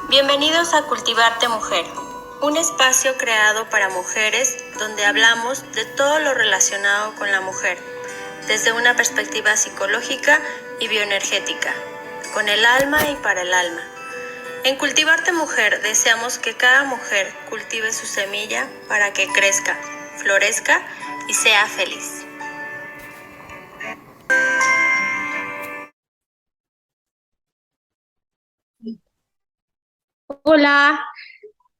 Bienvenidos a Cultivarte Mujer, un espacio creado para mujeres donde hablamos de todo lo relacionado con la mujer, desde una perspectiva psicológica y bioenergética, con el alma y para el alma. En Cultivarte Mujer deseamos que cada mujer cultive su semilla para que crezca, florezca y sea feliz. Hola,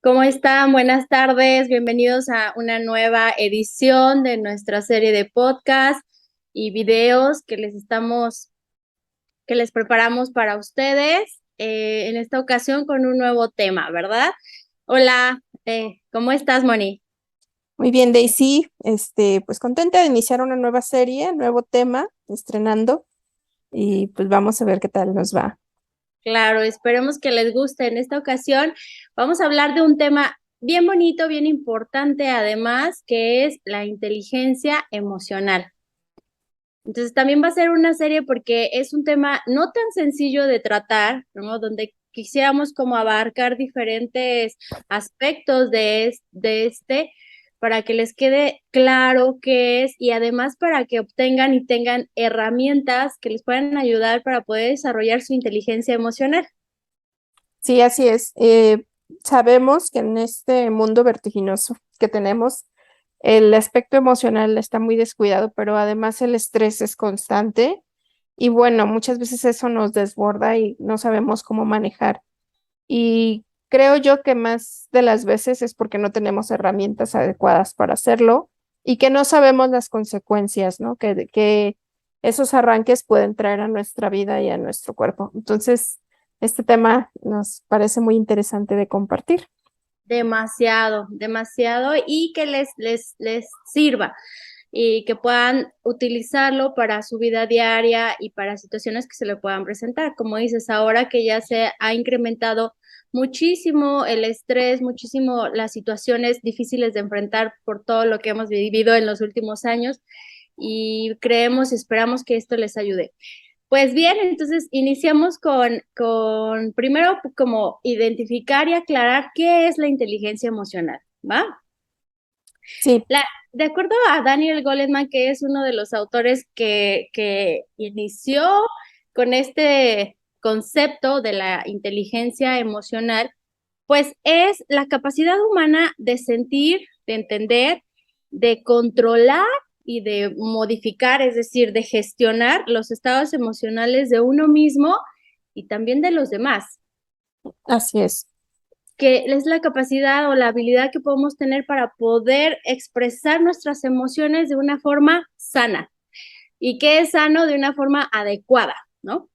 ¿cómo están? Buenas tardes, bienvenidos a una nueva edición de nuestra serie de podcast y videos que les preparamos para ustedes, en esta ocasión con un nuevo tema, ¿verdad? Hola, ¿cómo estás, Moni? Muy bien, Daisy, pues contenta de iniciar una nueva serie, nuevo tema, estrenando, y pues vamos a ver qué tal nos va. Claro, esperemos que les guste. En esta ocasión vamos a hablar de un tema bien bonito, bien importante, además, que es la inteligencia emocional. Entonces también va a ser una serie porque es un tema no tan sencillo de tratar, ¿no? Donde quisiéramos como abarcar diferentes aspectos de este para que les quede claro qué es y además para que obtengan y tengan herramientas que les puedan ayudar para poder desarrollar su inteligencia emocional. Sí, así es. Sabemos que en este mundo vertiginoso que tenemos, el aspecto emocional está muy descuidado, pero además el estrés es constante y bueno, muchas veces eso nos desborda y no sabemos cómo manejar. Y creo yo que más de las veces es porque no tenemos herramientas adecuadas para hacerlo y que no sabemos las consecuencias, ¿no? Que esos arranques pueden traer a nuestra vida y a nuestro cuerpo. Entonces, este tema nos parece muy interesante de compartir. Demasiado, demasiado y que les sirva y que puedan utilizarlo para su vida diaria y para situaciones que se le puedan presentar. Como dices, ahora que ya se ha incrementado muchísimo el estrés, muchísimo las situaciones difíciles de enfrentar por todo lo que hemos vivido en los últimos años y creemos, esperamos que esto les ayude. Pues bien, entonces iniciamos con primero como identificar y aclarar qué es la inteligencia emocional, ¿va? Sí, De acuerdo a Daniel Goleman, que es uno de los autores que inició con este concepto de la inteligencia emocional, pues es la capacidad humana de sentir, de entender, de controlar y de modificar, es decir, de gestionar los estados emocionales de uno mismo y también de los demás, así es. que es la capacidad o la habilidad que podemos tener para poder expresar nuestras emociones de una forma sana y que es sano de una forma adecuada, ¿no?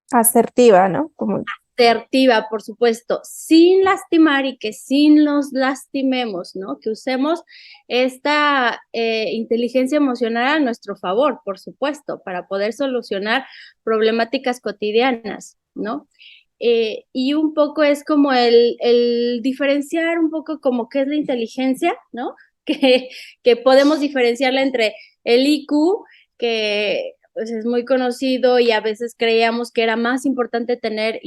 Asertiva, ¿no? Como, Asertiva, por supuesto, sin lastimar y que sin los lastimemos, ¿no? Que usemos esta inteligencia emocional a nuestro favor, por supuesto, para poder solucionar problemáticas cotidianas, ¿no? Y un poco es como el diferenciar un poco como qué es la inteligencia, ¿no? Que podemos diferenciarla entre el IQ, que pues es muy conocido y a veces creíamos que era más importante tener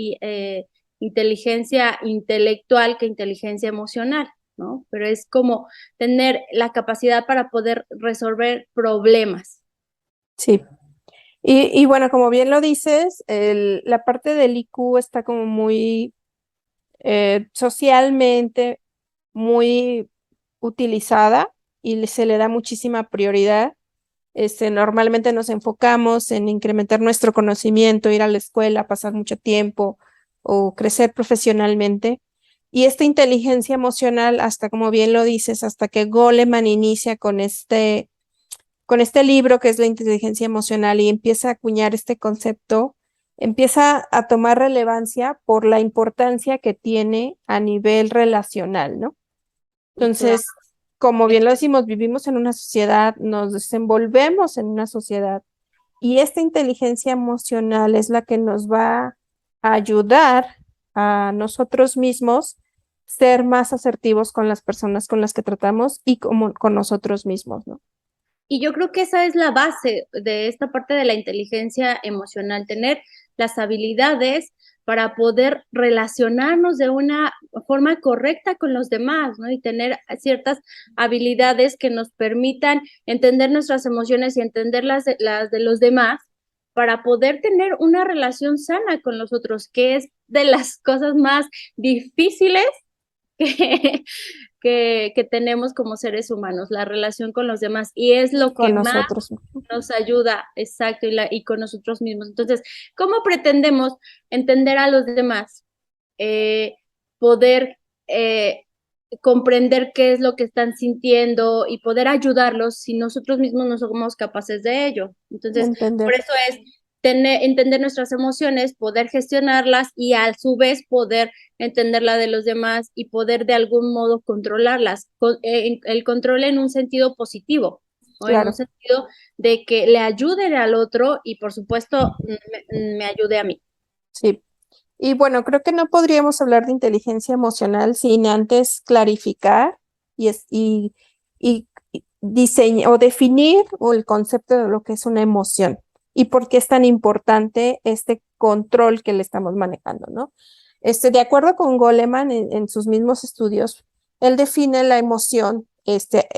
inteligencia intelectual que inteligencia emocional, ¿no? Pero es como tener la capacidad para poder resolver problemas. sí. Y bueno, como bien lo dices, la parte del IQ está como muy socialmente muy utilizada y se le da muchísima prioridad. Normalmente nos enfocamos en incrementar nuestro conocimiento, ir a la escuela, pasar mucho tiempo o crecer profesionalmente. Y esta inteligencia emocional, hasta como bien lo dices, hasta que Goleman inicia con este libro que es la inteligencia emocional y empieza a acuñar este concepto, empieza a tomar relevancia por la importancia que tiene a nivel relacional, ¿no? Claro, Entonces, como bien lo decimos, vivimos en una sociedad, nos desenvolvemos en una sociedad y esta inteligencia emocional es la que nos va a ayudar a nosotros mismos ser más asertivos con las personas con las que tratamos y como con nosotros mismos, ¿no? y yo creo que esa es la base de esta parte de la inteligencia emocional, tener las habilidades para poder relacionarnos de una forma correcta con los demás, ¿no? Y tener ciertas habilidades que nos permitan entender nuestras emociones y entender las de los demás para poder tener una relación sana con los otros, que es de las cosas más difíciles que, que tenemos como seres humanos, la relación con los demás, y es lo que con más nosotros. nos ayuda, exacto, y con nosotros mismos. Entonces, ¿cómo pretendemos entender a los demás? Poder comprender qué es lo que están sintiendo y poder ayudarlos si nosotros mismos no somos capaces de ello. Entonces, por Entender. eso es entender nuestras emociones, poder gestionarlas y a su vez poder entender la de los demás y poder de algún modo controlarlas. El control en un sentido positivo, o en un Claro, sentido de que le ayuden al otro y por supuesto me ayude a mí. sí. Y bueno, creo que no podríamos hablar de inteligencia emocional sin antes clarificar y diseñar o definir el concepto de lo que es una emoción y por qué es tan importante este control que le estamos manejando, ¿no? De acuerdo con Goleman en sus mismos estudios, él define la emoción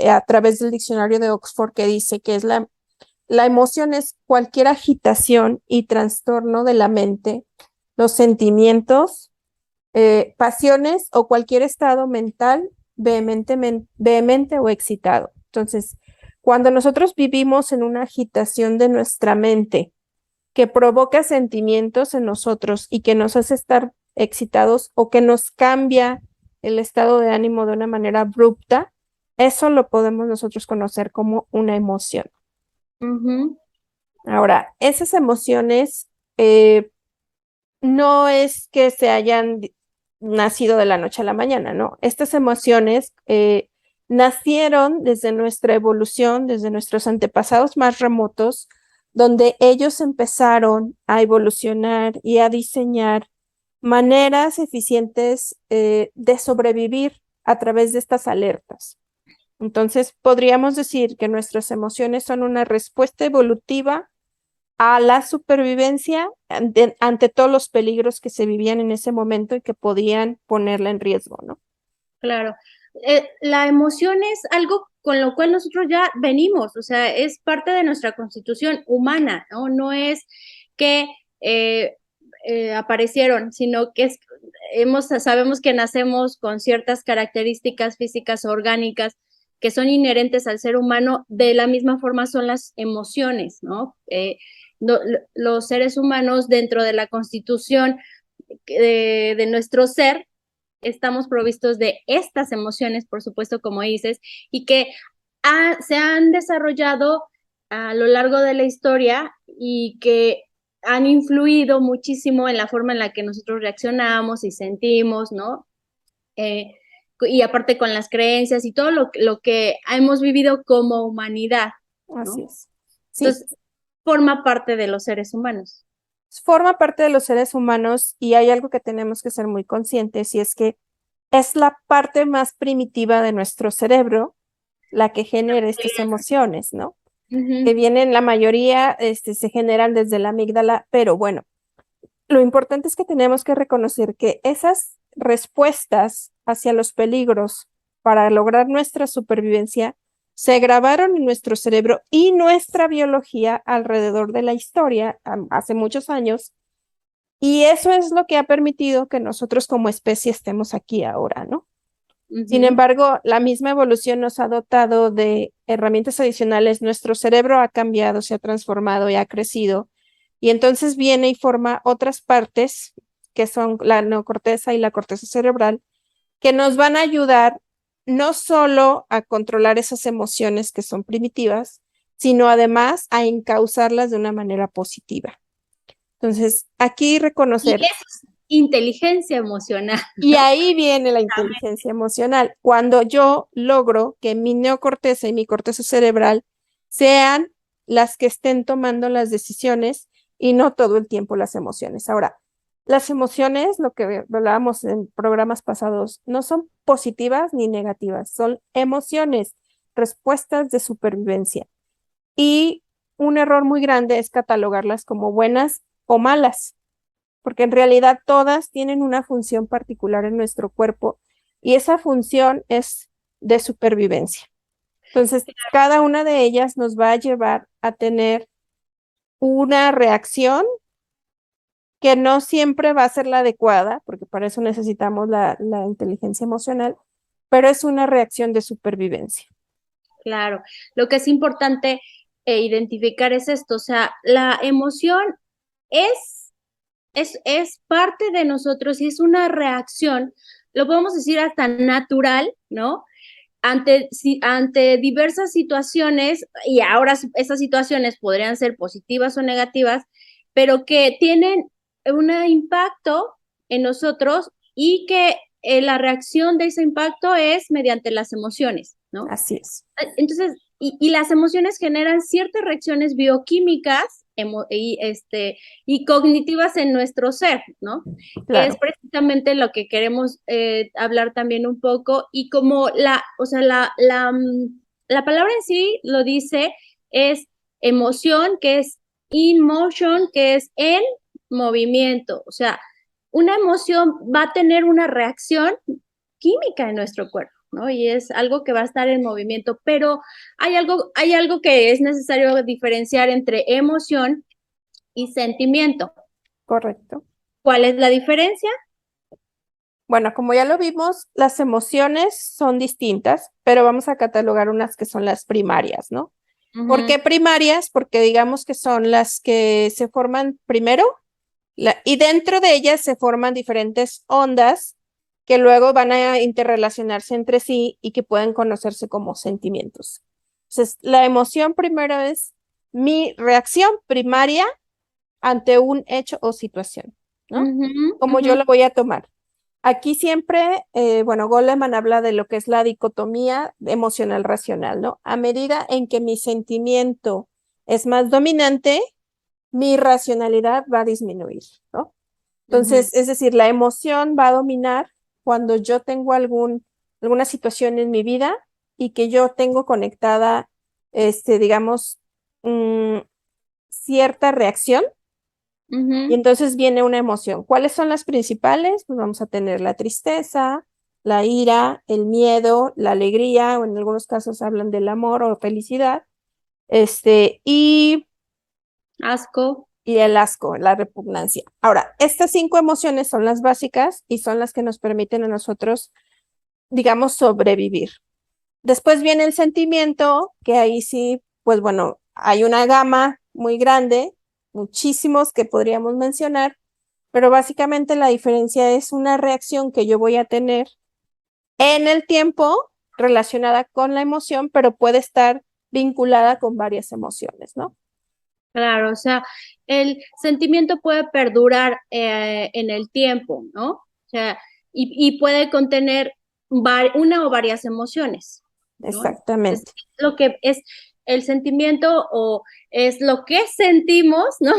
a través del diccionario de Oxford que dice que es la emoción es cualquier agitación y trastorno de la mente, los sentimientos, pasiones o cualquier estado mental vehemente o excitado. Entonces, cuando nosotros vivimos en una agitación de nuestra mente que provoca sentimientos en nosotros y que nos hace estar excitados o que nos cambia el estado de ánimo de una manera abrupta, eso lo podemos nosotros conocer como una emoción. Ujú. Ahora, esas emociones eh, no es que se hayan nacido de la noche a la mañana, ¿no? Estas emociones nacieron desde nuestra evolución, desde nuestros antepasados más remotos, donde ellos empezaron a evolucionar y a diseñar maneras eficientes de sobrevivir a través de estas alertas. Entonces, podríamos decir que nuestras emociones son una respuesta evolutiva a la supervivencia ante todos los peligros que se vivían en ese momento y que podían ponerla en riesgo, ¿no? Claro. La emoción es algo con lo cual nosotros ya venimos, o sea, es parte de nuestra constitución humana, ¿no? No es que aparecieron, sino que sabemos que nacemos con ciertas características físicas orgánicas que son inherentes al ser humano, de la misma forma son las emociones, ¿no? Los seres humanos dentro de la constitución de nuestro ser estamos provistos de estas emociones, por supuesto, como dices, y que se han desarrollado a lo largo de la historia y que han influido muchísimo en la forma en la que nosotros reaccionamos y sentimos, ¿no? Y aparte con las creencias y todo lo que hemos vivido como humanidad, Así ¿no? es. Sí, Entonces, forma parte de los seres humanos. forma parte de los seres humanos y hay algo que tenemos que ser muy conscientes y es que es la parte más primitiva de nuestro cerebro la que genera estas emociones, ¿no? Que Ujú. vienen, la mayoría, se generan desde la amígdala, pero bueno, lo importante es que tenemos que reconocer que esas respuestas hacia los peligros para lograr nuestra supervivencia se grabaron en nuestro cerebro y nuestra biología alrededor de la historia hace muchos años. Y eso es lo que ha permitido que nosotros como especie estemos aquí ahora, ¿no? Sin Ujú. embargo, la misma evolución nos ha dotado de herramientas adicionales. Nuestro cerebro ha cambiado, se ha transformado y ha crecido. Y entonces viene y forma otras partes, que son la neocorteza y la corteza cerebral, que nos van a ayudar no solo a controlar esas emociones que son primitivas, sino además a encauzarlas de una manera positiva. Entonces, aquí Y reconocer. eso es inteligencia emocional, Y ¿no? ahí viene la inteligencia emocional. Cuando yo logro que mi neocorteza y mi corteza cerebral sean las que estén tomando las decisiones y no todo el tiempo las emociones. Ahora, las emociones, lo que hablábamos en programas pasados, no son positivas ni negativas, son emociones, respuestas de supervivencia. Y un error muy grande es catalogarlas como buenas o malas. porque en realidad todas tienen una función particular en nuestro cuerpo y esa función es de supervivencia. Entonces, cada una de ellas nos va a llevar a tener una reacción que no siempre va a ser la adecuada, porque para eso necesitamos la inteligencia emocional, pero es una reacción de supervivencia. Claro, lo que es importante identificar es esto, o sea, la emoción es parte de nosotros y es una reacción, lo podemos decir hasta natural, ¿no? Ante diversas situaciones, y ahora esas situaciones podrían ser positivas o negativas, pero que tienen un impacto en nosotros y que la reacción de ese impacto es mediante las emociones, ¿no? Así es. Entonces, y las emociones generan ciertas reacciones bioquímicas y cognitivas en nuestro ser, ¿no? Que es Claro. precisamente lo que queremos hablar también un poco, y como o sea, la palabra en sí lo dice, es emoción, que es in motion, que es en movimiento, o sea, una emoción va a tener una reacción química en nuestro cuerpo, ¿no? Y es algo que va a estar en movimiento, pero hay algo que es necesario diferenciar entre emoción y sentimiento. Correcto. ¿Cuál es la diferencia? Bueno, como ya lo vimos, las emociones son distintas, pero vamos a catalogar unas que son las primarias, ¿no? ¿Por qué primarias? Porque digamos que son las que se forman primero y dentro de ellas se forman diferentes ondas que luego van a interrelacionarse entre sí y que pueden conocerse como sentimientos. Entonces, la emoción primero es mi reacción primaria ante un hecho o situación, ¿no? Como yo lo voy a tomar. Aquí siempre, bueno, Goleman habla de lo que es la dicotomía emocional racional, ¿no? A medida en que mi sentimiento es más dominante, mi racionalidad va a disminuir, ¿no? Entonces, es decir, la emoción va a dominar cuando yo tengo alguna situación en mi vida y que yo tengo conectada, digamos, cierta reacción. Y entonces viene una emoción. ¿Cuáles son las principales? Pues vamos a tener la tristeza, la ira, el miedo, la alegría, o en algunos casos hablan del amor o felicidad, y Asco. el asco, la repugnancia. Ahora, estas 5 emociones son las básicas y son las que nos permiten a nosotros, digamos, sobrevivir. Después viene el sentimiento, que ahí sí, pues bueno, hay una gama muy grande, muchísimos que podríamos mencionar, pero básicamente la diferencia es una reacción que yo voy a tener en el tiempo relacionada con la emoción, pero puede estar vinculada con varias emociones, ¿no? Claro, o sea, el sentimiento puede perdurar en el tiempo, ¿no? O sea, y puede contener una o varias emociones, ¿no? Es Exactamente. lo que es el sentimiento, o es lo que sentimos, ¿no?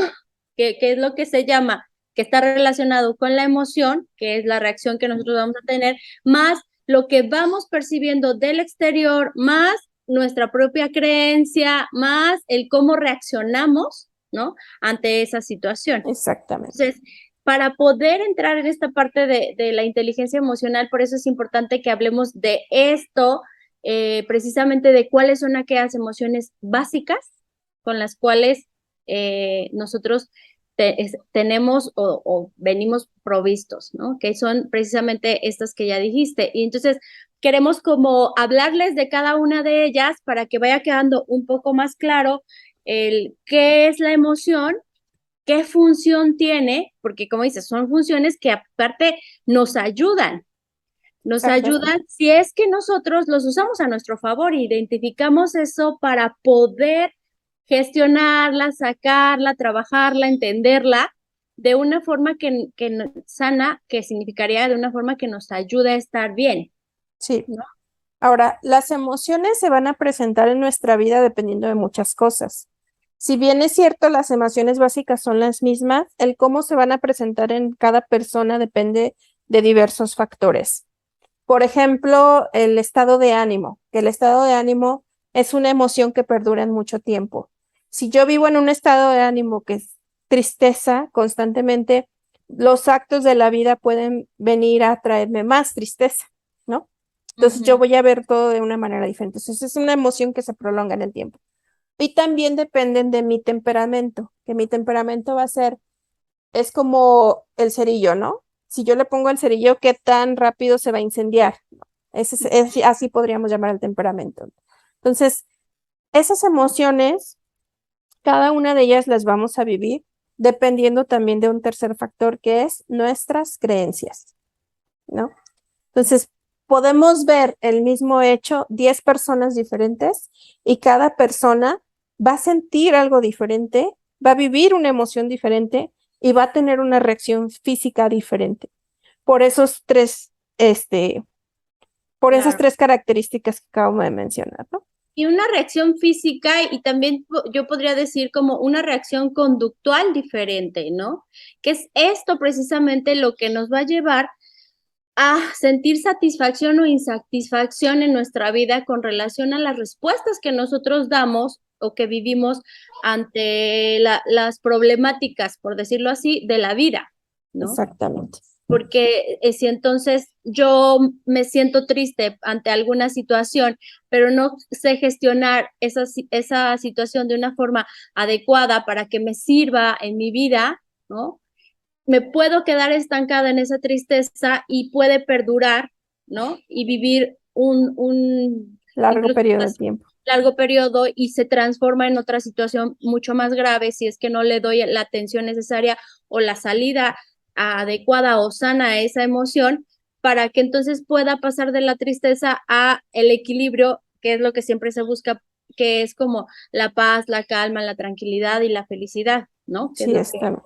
Que es lo que se llama, que está relacionado con la emoción, que es la reacción que nosotros vamos a tener, más lo que vamos percibiendo del exterior, más nuestra propia creencia, más el cómo reaccionamos, ¿no? Ante esa situación. Exactamente. Entonces, para poder entrar en esta parte de la inteligencia emocional, por eso es importante que hablemos de esto, precisamente de cuáles son aquellas emociones básicas con las cuales nosotros tenemos o venimos provistos, ¿no? Que son precisamente estas que ya dijiste. Y entonces queremos como hablarles de cada una de ellas para que vaya quedando un poco más claro el qué es la emoción, qué función tiene, porque como dices, son funciones que aparte nos Exactamente. ayudan si es que nosotros los usamos a nuestro favor, identificamos eso para poder gestionarla, sacarla, trabajarla, entenderla de una forma sana, que significaría de una forma que nos ayude a estar bien, Sí. ¿no? Ahora, las emociones se van a presentar en nuestra vida dependiendo de muchas cosas. Si bien es cierto, las emociones básicas son las mismas, el cómo se van a presentar en cada persona depende de diversos factores. Por ejemplo, el estado de ánimo, que el estado de ánimo es una emoción que perdura en mucho tiempo. Si yo vivo en un estado de ánimo que es tristeza constantemente, los actos de la vida pueden venir a traerme más tristeza, ¿no? Entonces yo voy a ver todo de una manera diferente. Entonces es una emoción que se prolonga en el tiempo. Y también dependen de mi temperamento, que mi temperamento va a ser, es como el cerillo, ¿no? Si yo le pongo el cerillo, ¿qué tan rápido se va a incendiar? Así podríamos llamar el temperamento. Entonces, esas emociones, cada una de ellas las vamos a vivir dependiendo también de un tercer factor que es nuestras creencias, ¿no? Entonces, podemos ver el mismo hecho, 10 personas diferentes y cada persona va a sentir algo diferente, va a vivir una emoción diferente y va a tener una reacción física diferente. Por esos tres, por esas Claro. tres características que acabo de mencionar, ¿no? Y una reacción física y también yo podría decir como una reacción conductual diferente, ¿no? Que es esto precisamente lo que nos va a llevar a sentir satisfacción o insatisfacción en nuestra vida con relación a las respuestas que nosotros damos o que vivimos ante las problemáticas, por decirlo así, de la vida, ¿no? Exactamente. Porque si entonces yo me siento triste ante alguna situación, pero no sé gestionar esa situación de una forma adecuada para que me sirva en mi vida, ¿no? Me puedo quedar estancada en esa tristeza y puede perdurar, ¿no? Y vivir Largo incluso periodo de tiempo. largo periodo y se transforma en otra situación mucho más grave si es que no le doy la atención necesaria o la salida adecuada o sana a esa emoción para que entonces pueda pasar de la tristeza a el equilibrio, que es lo que siempre se busca, que es como la paz, la calma, la tranquilidad y la felicidad, ¿no? Que es Sí, lo está.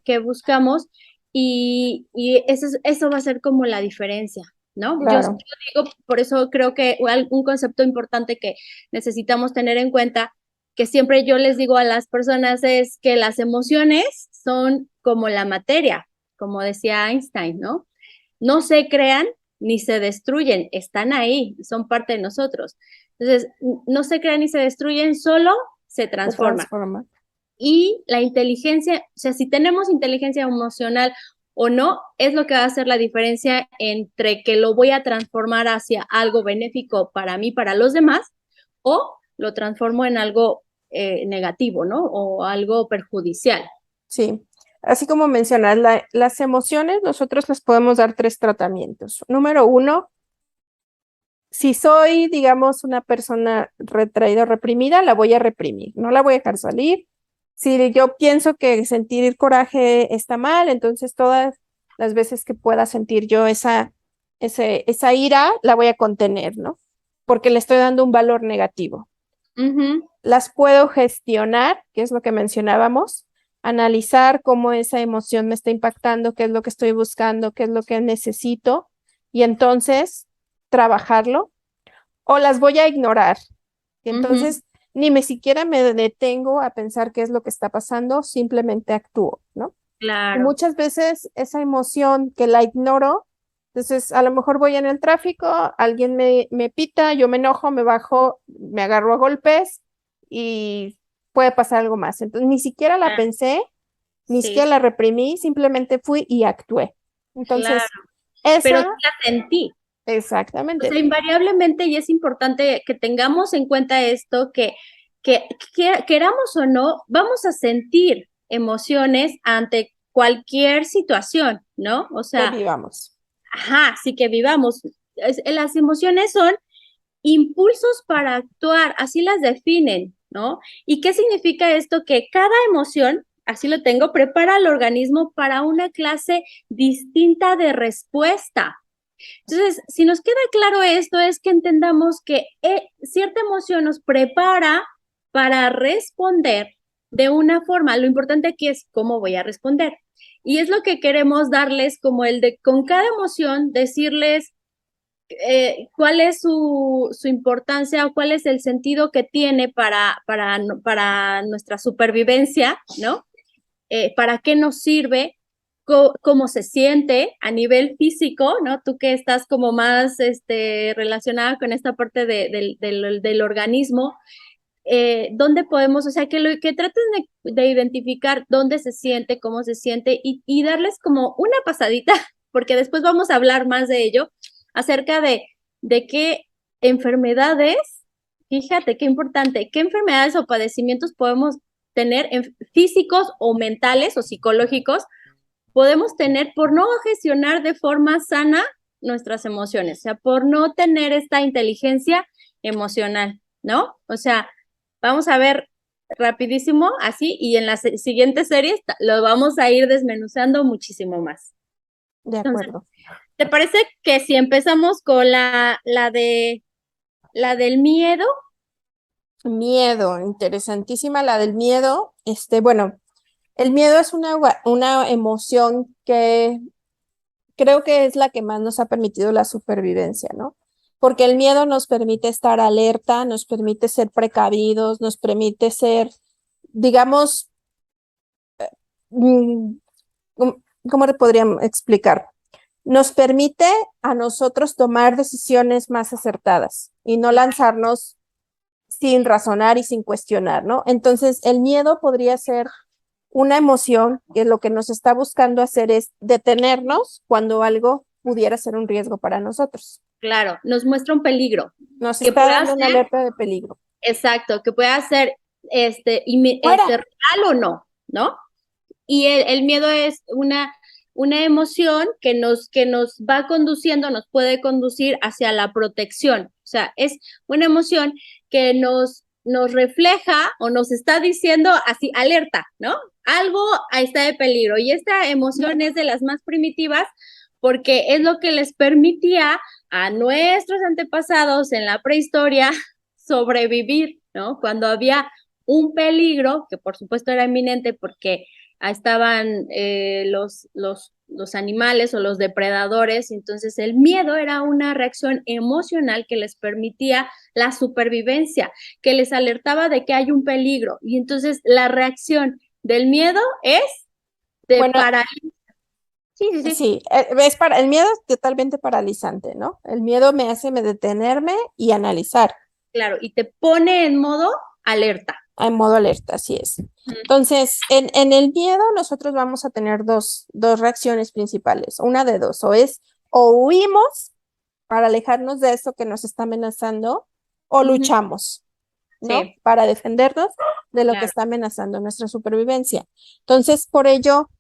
que buscamos y eso va a ser como la diferencia, ¿no? Yo Claro. digo, por eso creo que un concepto importante que necesitamos tener en cuenta, que siempre yo les digo a las personas, es que las emociones son como la materia, como decía Einstein, ¿no? No se crean ni se destruyen, están ahí, son parte de nosotros. Entonces, no se crean ni se destruyen, solo se Se transforman. transforma. Y la inteligencia, o sea, si tenemos inteligencia emocional o no, es lo que va a hacer la diferencia entre que lo voy a transformar hacia algo benéfico para mí, para los demás, o lo transformo en algo negativo, ¿no? O algo perjudicial. Sí. Así como mencionas, las emociones nosotros les podemos dar 3 tratamientos. Número 1, si soy, digamos, una persona retraída o reprimida, la voy a reprimir, no la voy a dejar salir. Si yo pienso que sentir coraje está mal, entonces todas las veces que pueda sentir yo esa ira, la voy a contener, ¿no? Porque le estoy dando un valor negativo. Las puedo gestionar, que es lo que mencionábamos, analizar cómo esa emoción me está impactando, qué es lo que estoy buscando, qué es lo que necesito, y entonces trabajarlo, o las voy a ignorar. Y entonces ni me siquiera me detengo a pensar qué es lo que está pasando, simplemente actúo, ¿no? Y Claro. muchas veces esa emoción que la ignoro, entonces a lo mejor voy en el tráfico, alguien me pita, yo me enojo, me bajo, me agarro a golpes y puede pasar algo más. Entonces ni siquiera la pensé, ni Sí, siquiera la reprimí, simplemente fui y actué. claro. Entonces, Pero esa, sí la sentí. O sea, exactamente, invariablemente, y es importante que tengamos en cuenta esto, que queramos o no, vamos a sentir emociones ante cualquier situación, ¿no? O que sea, vivamos. ajá, sí que vivamos. Las emociones son impulsos para actuar, así las definen, ¿no? ¿Y qué significa esto? Que cada emoción, así lo tengo, prepara al organismo para una clase distinta de respuesta. Entonces, si nos queda claro esto, es que entendamos que cierta emoción nos prepara para responder de una forma. Lo importante aquí es cómo voy a responder. Y es lo que queremos darles como el de, con cada emoción, decirles cuál es su importancia o cuál es el sentido que tiene para nuestra supervivencia, ¿no? Para qué nos sirve, cómo se siente a nivel físico, ¿no? Tú que estás como más relacionada con esta parte del organismo, dónde podemos, o sea, que traten de identificar dónde se siente, cómo se siente y darles como una pasadita, porque después vamos a hablar más de ello, acerca de qué enfermedades, fíjate qué importante, qué enfermedades o padecimientos podemos tener físicos o mentales o psicológicos podemos tener por no gestionar de forma sana nuestras emociones, o sea, por no tener esta inteligencia emocional, ¿no? O sea, vamos a ver rapidísimo así y en las siguientes series lo vamos a ir desmenuzando muchísimo más. De Entonces, acuerdo. ¿te parece que si empezamos con la del miedo? Miedo, interesantísima la del miedo. Bueno, el miedo es una emoción que creo que es la que más nos ha permitido la supervivencia, ¿no? Porque el miedo nos permite estar alerta, nos permite ser precavidos, nos permite ser, digamos, mm, ¿cómo le podríamos explicar? Nos permite a nosotros tomar decisiones más acertadas y no lanzarnos sin razonar y sin cuestionar, ¿no? Entonces, el miedo podría ser una emoción que lo que nos está buscando hacer es detenernos cuando algo pudiera ser un riesgo para nosotros. Claro, nos muestra un peligro Nos que está pueda dando una ser, alerta de peligro. exacto, que pueda ser ¡Fuera! real o no, ¿no? Y el miedo es una emoción que nos va conduciendo, nos puede conducir hacia la protección. O sea, es una emoción que nos refleja o nos está diciendo así, alerta, ¿no? Algo ahí está de peligro. Y esta emoción es de las más primitivas porque es lo que les permitía a nuestros antepasados en la prehistoria sobrevivir, ¿no? Cuando había un peligro, que por supuesto era inminente porque estaban los animales o los depredadores, entonces el miedo era una reacción emocional que les permitía la supervivencia, que les alertaba de que hay un peligro, y entonces la reacción del miedo es de Bueno, paralización. Sí, sí, sí, sí, el miedo es totalmente paralizante, ¿no? El miedo me hace detenerme y analizar. claro, y te pone en modo alerta. En modo alerta, así es. Entonces, en el miedo nosotros vamos a tener dos reacciones principales, una de dos, o huimos para alejarnos de eso que nos está amenazando, o Ujú. luchamos, ¿no? Sí, Para defendernos de lo que claro. está amenazando nuestra supervivencia. Entonces, por ello,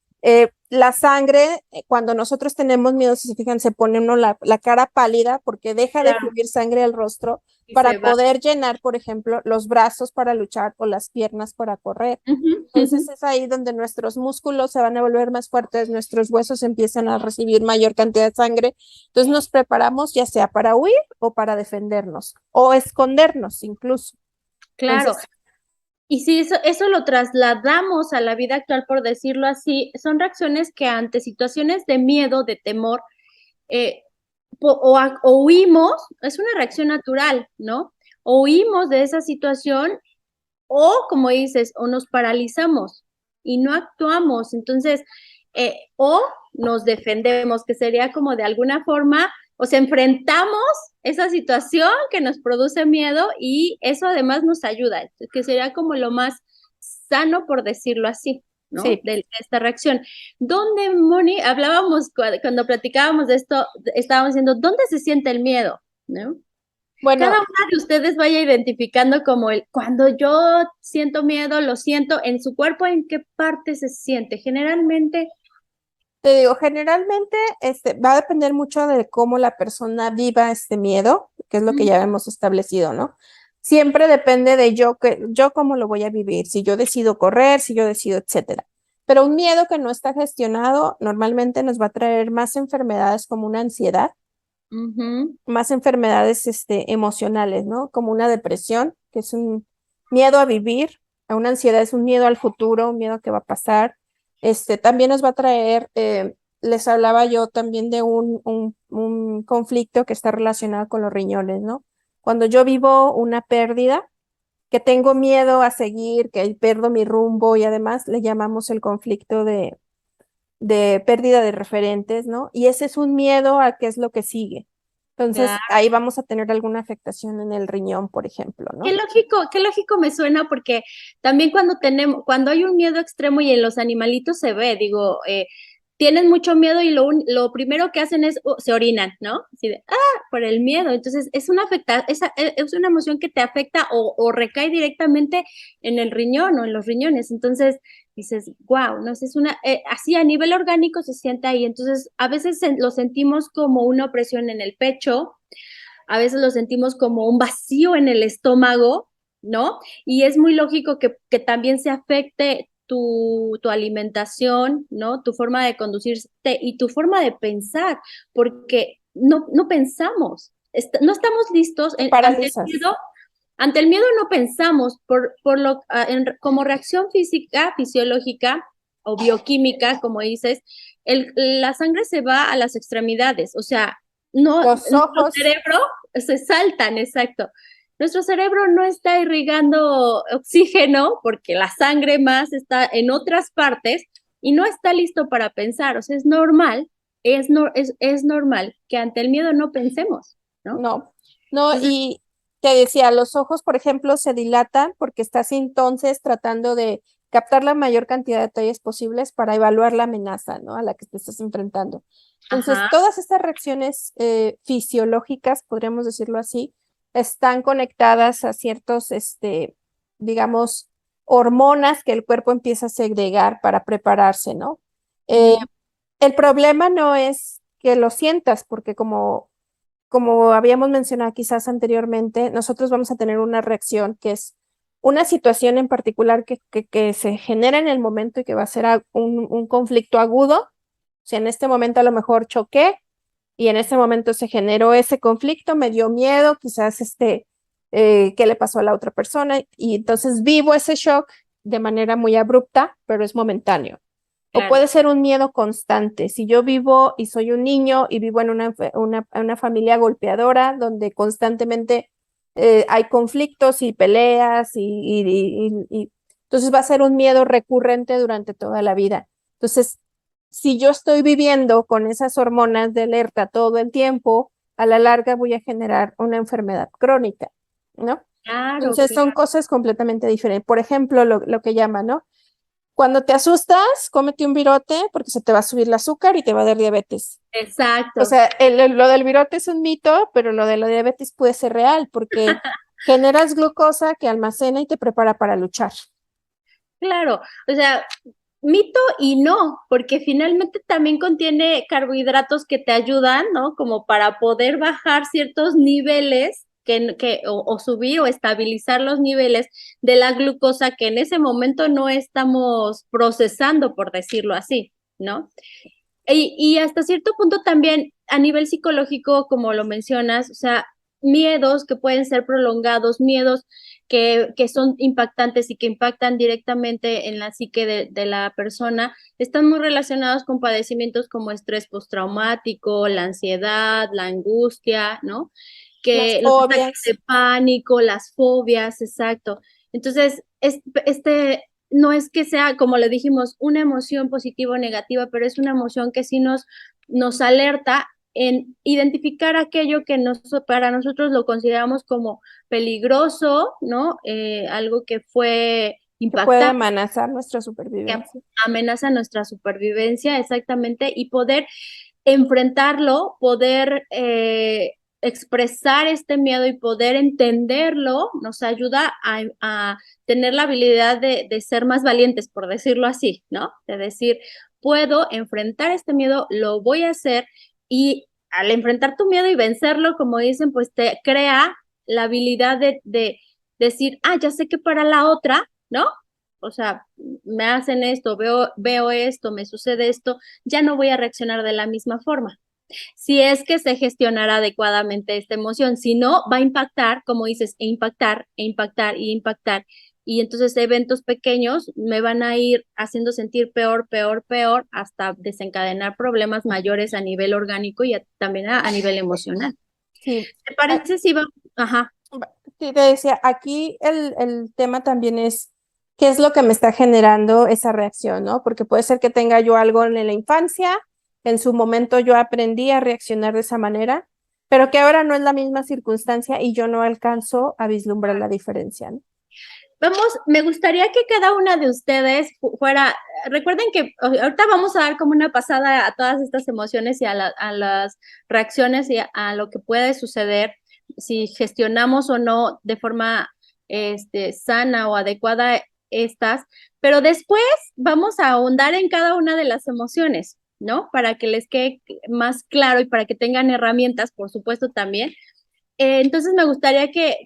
la sangre, cuando nosotros tenemos miedo, si se fijan, se pone uno la cara pálida porque deja de Claro. fluir sangre al rostro Y para se va. poder llenar, por ejemplo, los brazos para luchar o las piernas para correr. Ujú, Entonces ujú. es ahí donde nuestros músculos se van a volver más fuertes, nuestros huesos empiezan a recibir mayor cantidad de sangre. Entonces nos preparamos ya sea para huir o para defendernos o escondernos incluso. Claro. Entonces, Y si eso lo trasladamos a la vida actual, por decirlo así, son reacciones que ante situaciones de miedo, de temor, eh, o huimos, es una reacción natural, ¿no? O huimos de esa situación o, como dices, o nos paralizamos y no actuamos. Entonces, o nos defendemos, que sería como de alguna forma, o sea, enfrentamos esa situación que nos produce miedo y eso además nos ayuda, que sería como lo más sano, por decirlo así, ¿no? sí, De esta reacción. ¿Dónde, Moni, hablábamos cuando platicábamos de esto, estábamos diciendo, ¿dónde se siente el miedo? ¿No? Cada bueno, una de ustedes vaya identificando como cuando yo siento miedo, lo siento en su cuerpo, ¿en qué parte se siente? Generalmente, te digo, generalmente va a depender mucho de cómo la persona viva este miedo, que es lo que ya ujú, hemos establecido, ¿no? Siempre depende de yo cómo lo voy a vivir, si yo decido correr, si yo decido, etcétera. Pero un miedo que no está gestionado normalmente nos va a traer más enfermedades como una ansiedad, ujú, más enfermedades emocionales, ¿no? Como una depresión, que es un miedo a vivir, a una ansiedad es un miedo al futuro, un miedo a qué va a pasar. También nos va a traer, les hablaba yo también de un conflicto que está relacionado con los riñones, ¿no? Cuando yo vivo una pérdida, que tengo miedo a seguir, que pierdo mi rumbo y además le llamamos el conflicto de pérdida de referentes, ¿no? Y ese es un miedo a qué es lo que sigue. Entonces, ahí vamos a tener alguna afectación en el riñón, por ejemplo, ¿no? Qué lógico me suena, porque también cuando hay un miedo extremo y en los animalitos se ve, digo, tienen mucho miedo y lo primero que hacen es se orinan, ¿no? Así de, por el miedo. Entonces, es una emoción que te afecta o recae directamente en el riñón o en los riñones. Entonces, dices, wow, ¿no? Así a nivel orgánico se siente ahí. Entonces, a veces lo sentimos como una opresión en el pecho, a veces lo sentimos como un vacío en el estómago, ¿no? Y es muy lógico que también se afecte tu alimentación, ¿no? Tu forma de conducirte y tu forma de pensar, porque no pensamos, no estamos listos ante el miedo no pensamos, como reacción física, fisiológica o bioquímica, como dices, la sangre se va a las extremidades, o sea, nuestro cerebro se saltan, exacto. Nuestro cerebro no está irrigando oxígeno porque la sangre más está en otras partes y no está listo para pensar. O sea, es normal, es normal que ante el miedo no pensemos, ¿no? No, y te decía, los ojos, por ejemplo, se dilatan porque estás entonces tratando de captar la mayor cantidad de detalles posibles para evaluar la amenaza, ¿no? A la que te estás enfrentando. Entonces, todas estas reacciones fisiológicas, podríamos decirlo así, están conectadas a ciertos, digamos, hormonas que el cuerpo empieza a segregar para prepararse, ¿no? El problema no es que lo sientas, porque como habíamos mencionado quizás anteriormente, nosotros vamos a tener una reacción que es una situación en particular que se genera en el momento y que va a ser un conflicto agudo. O sea, en este momento a lo mejor choqué y en ese momento se generó ese conflicto, me dio miedo, quizás qué le pasó a la otra persona, y entonces vivo ese shock de manera muy abrupta, pero es momentáneo. Claro. O puede ser un miedo constante. Si yo vivo y soy un niño y vivo en una familia golpeadora donde constantemente hay conflictos y peleas y entonces va a ser un miedo recurrente durante toda la vida. Entonces, si yo estoy viviendo con esas hormonas de alerta todo el tiempo, a la larga voy a generar una enfermedad crónica, ¿no? Claro, entonces son cosas completamente diferentes. Por ejemplo, lo que llaman, ¿no? Cuando te asustas, cómete un virote porque se te va a subir el azúcar y te va a dar diabetes. Exacto. O sea, lo del virote es un mito, pero lo de la diabetes puede ser real porque generas glucosa que almacena y te prepara para luchar. Claro, o sea, mito y no, porque finalmente también contiene carbohidratos que te ayudan, ¿no? Como para poder bajar ciertos niveles o subir o estabilizar los niveles de la glucosa que en ese momento no estamos procesando, por decirlo así, ¿no? Y hasta cierto punto también a nivel psicológico, como lo mencionas, o sea, miedos que pueden ser prolongados, miedos que son impactantes y que impactan directamente en la psique de la persona, están muy relacionados con padecimientos como estrés postraumático, la ansiedad, la angustia, ¿no? Que los ataques de pánico, las fobias, exacto. Entonces, no es que sea, como le dijimos, una emoción positiva o negativa, pero es una emoción que sí nos alerta en identificar aquello que para nosotros lo consideramos como peligroso, ¿no? Algo que fue impactante. Que puede amenazar nuestra supervivencia. Que amenaza nuestra supervivencia, exactamente, y poder enfrentarlo, poder expresar este miedo y poder entenderlo, nos ayuda a tener la habilidad de ser más valientes, por decirlo así, ¿no? De decir, puedo enfrentar este miedo, lo voy a hacer, y al enfrentar tu miedo y vencerlo, como dicen, pues te crea la habilidad de decir, ya sé que para la otra, ¿no? O sea, me hacen esto, veo esto, me sucede esto, ya no voy a reaccionar de la misma forma. Si es que se gestionará adecuadamente esta emoción, si no, va a impactar, como dices, e impactar, e impactar, y impactar. Y entonces eventos pequeños me van a ir haciendo sentir peor, peor, peor, hasta desencadenar problemas mayores a nivel orgánico y también a nivel emocional. Sí. ¿Te parece si va? Ajá. Sí, te decía, aquí el tema también es qué es lo que me está generando esa reacción, ¿no? Porque puede ser que tenga yo algo en la infancia, en su momento yo aprendí a reaccionar de esa manera, pero que ahora no es la misma circunstancia y yo no alcanzo a vislumbrar la diferencia, ¿no? Vamos, me gustaría que cada una de ustedes fuera, recuerden que ahorita vamos a dar como una pasada a todas estas emociones y a las reacciones y a lo que puede suceder si gestionamos o no de forma sana o adecuada estas, pero después vamos a ahondar en cada una de las emociones, ¿no? Para que les quede más claro y para que tengan herramientas, por supuesto, también. Entonces me gustaría que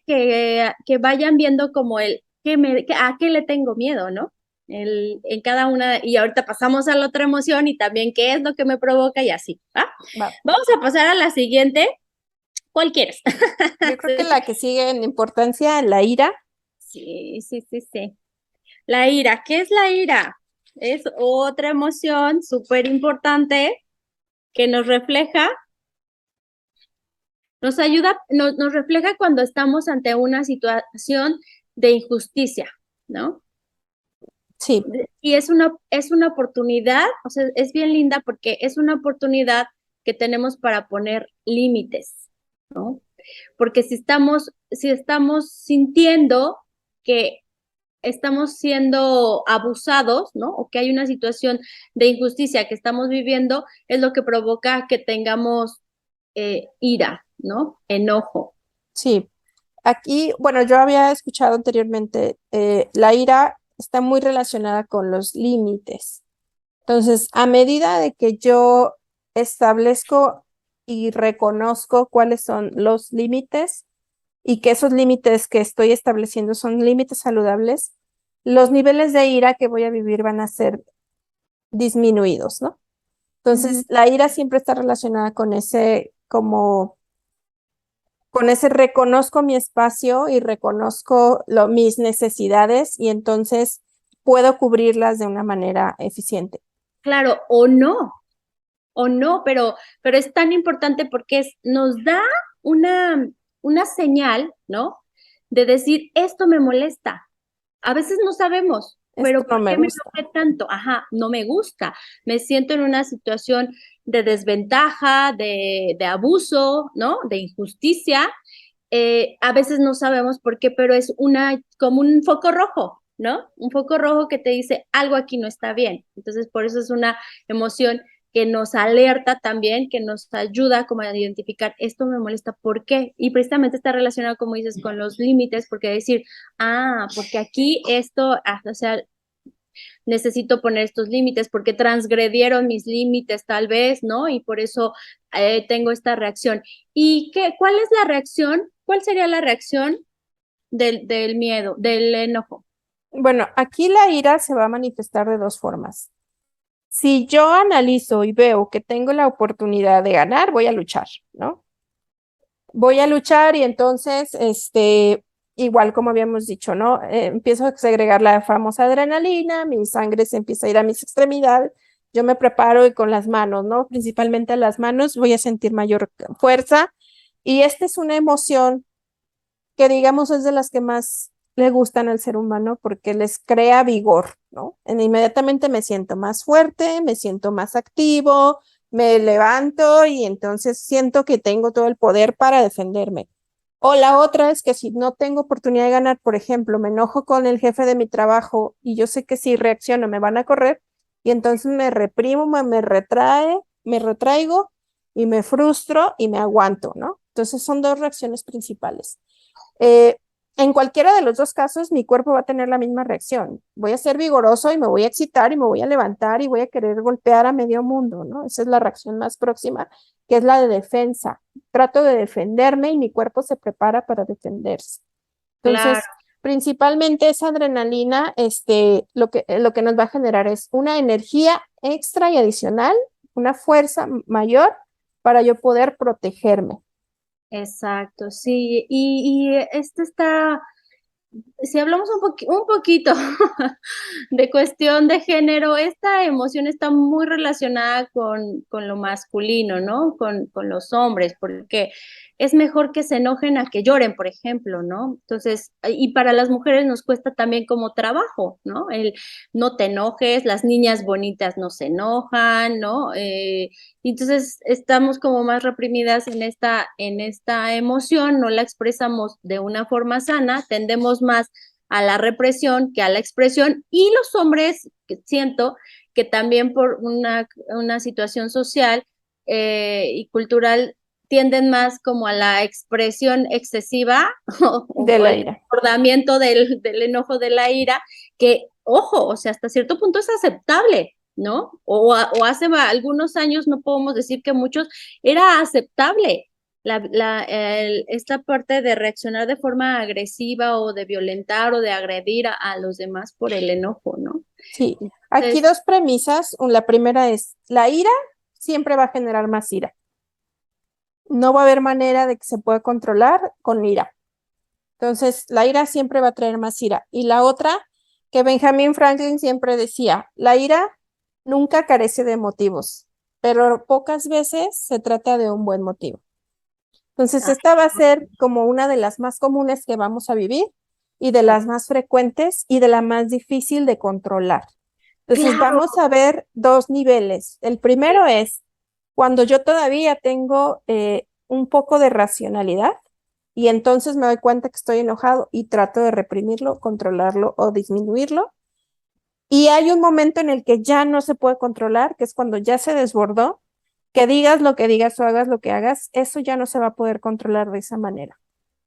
vayan viendo como a qué le tengo miedo, ¿no? En cada una, y ahorita pasamos a la otra emoción y también qué es lo que me provoca y así, ¿va? Va. Vamos a pasar a la siguiente. ¿Cuál quieres? Yo creo que la que sigue en importancia, la ira. Sí, sí, sí, sí. La ira, ¿qué es la ira? Es otra emoción súper importante que nos refleja, nos ayuda, nos refleja cuando estamos ante una situación de injusticia, ¿no? Sí, Y es una oportunidad, o sea, es bien linda porque es una oportunidad que tenemos para poner límites, ¿no? Porque si estamos sintiendo que estamos siendo abusados, ¿no? O que hay una situación de injusticia que estamos viviendo, es lo que provoca que tengamos ira, ¿no? Enojo. sí. Aquí, bueno, yo había escuchado anteriormente, la ira está muy relacionada con los límites. Entonces, a medida de que yo establezco y reconozco cuáles son los límites y que esos límites que estoy estableciendo son límites saludables, los niveles de ira que voy a vivir van a ser disminuidos, ¿no? Ujú. Entonces, la ira siempre está relacionada con con ese reconozco mi espacio y reconozco mis necesidades y entonces puedo cubrirlas de una manera eficiente. Claro, o no, pero es tan importante porque nos da una, una señal, ¿no? De decir, esto me molesta. A veces no sabemos, Esto pero no ¿por me qué me gusta. enoje tanto? Ajá, no me gusta. Me siento en una situación de desventaja, de abuso, ¿no? De injusticia. A veces no sabemos por qué, pero es como un foco rojo, ¿no? Un foco rojo que te dice algo aquí no está bien. Entonces, por eso es una emoción que nos alerta también, que nos ayuda como a identificar esto me molesta, ¿por qué? Y precisamente está relacionado, como dices, con los límites, porque decir, porque aquí esto, o sea, necesito poner estos límites porque transgredieron mis límites tal vez, ¿no? Y por eso tengo esta reacción. ¿Y cuál es la reacción? ¿Cuál sería la reacción del miedo, del enojo? Bueno, aquí la ira se va a manifestar de dos formas. Si yo analizo y veo que tengo la oportunidad de ganar, voy a luchar, ¿no? Voy a luchar y entonces, igual como habíamos dicho, ¿no? Empiezo a segregar la famosa adrenalina, mi sangre se empieza a ir a mis extremidades, yo me preparo y con las manos, ¿no? Principalmente las manos voy a sentir mayor fuerza y esta es una emoción que digamos es de las que más le gustan al ser humano porque les crea vigor, ¿no? Inmediatamente me siento más fuerte, me siento más activo, me levanto y entonces siento que tengo todo el poder para defenderme. O la otra es que si no tengo oportunidad de ganar, por ejemplo, me enojo con el jefe de mi trabajo y yo sé que si reacciono me van a correr y entonces me reprimo, me retraigo y me frustro y me aguanto, ¿no? Entonces son dos reacciones principales. Eh, en cualquiera de los dos casos, mi cuerpo va a tener la misma reacción. Voy a ser vigoroso y me voy a excitar y me voy a levantar y voy a querer golpear a medio mundo, ¿no? Esa es la reacción más próxima, que es la de defensa. Trato de defenderme y mi cuerpo se prepara para defenderse. Claro, Entonces, principalmente esa adrenalina, lo que nos va a generar es una energía extra y adicional, una fuerza mayor para yo poder protegerme. exacto, sí. Y esto está, si hablamos un poquito de cuestión de género, esta emoción está muy relacionada con lo masculino, ¿no? Con los hombres, porque es mejor que se enojen a que lloren, por ejemplo, ¿no? Entonces, y para las mujeres nos cuesta también como trabajo, ¿no? El no te enojes, las niñas bonitas no se enojan, ¿no? Entonces estamos como más reprimidas en esta emoción, no la expresamos de una forma sana, tendemos más a la represión que a la expresión, y los hombres, que siento que también por una situación social y cultural tienden más como a la expresión excesiva De o la el ira. desbordamiento del enojo, de la ira, que, ojo, o sea, hasta cierto punto es aceptable, ¿no? O hace algunos años, no podemos decir que muchos, era aceptable esta parte de reaccionar de forma agresiva o de violentar o de agredir a los demás por el enojo, ¿no? Sí, aquí Entonces, dos premisas. La primera es, la ira siempre va a generar más ira. No va a haber manera de que se pueda controlar con ira. Entonces, la ira siempre va a traer más ira. Y la otra, que Benjamin Franklin siempre decía, la ira nunca carece de motivos, pero pocas veces se trata de un buen motivo. Entonces, esta va a ser como una de las más comunes que vamos a vivir y de las más frecuentes y de la más difícil de controlar. Entonces, claro, vamos a ver dos niveles. El primero es cuando yo todavía tengo un poco de racionalidad y entonces me doy cuenta que estoy enojado y trato de reprimirlo, controlarlo o disminuirlo. Y hay un momento en el que ya no se puede controlar, que es cuando ya se desbordó, que digas lo que digas o hagas lo que hagas, eso ya no se va a poder controlar de esa manera.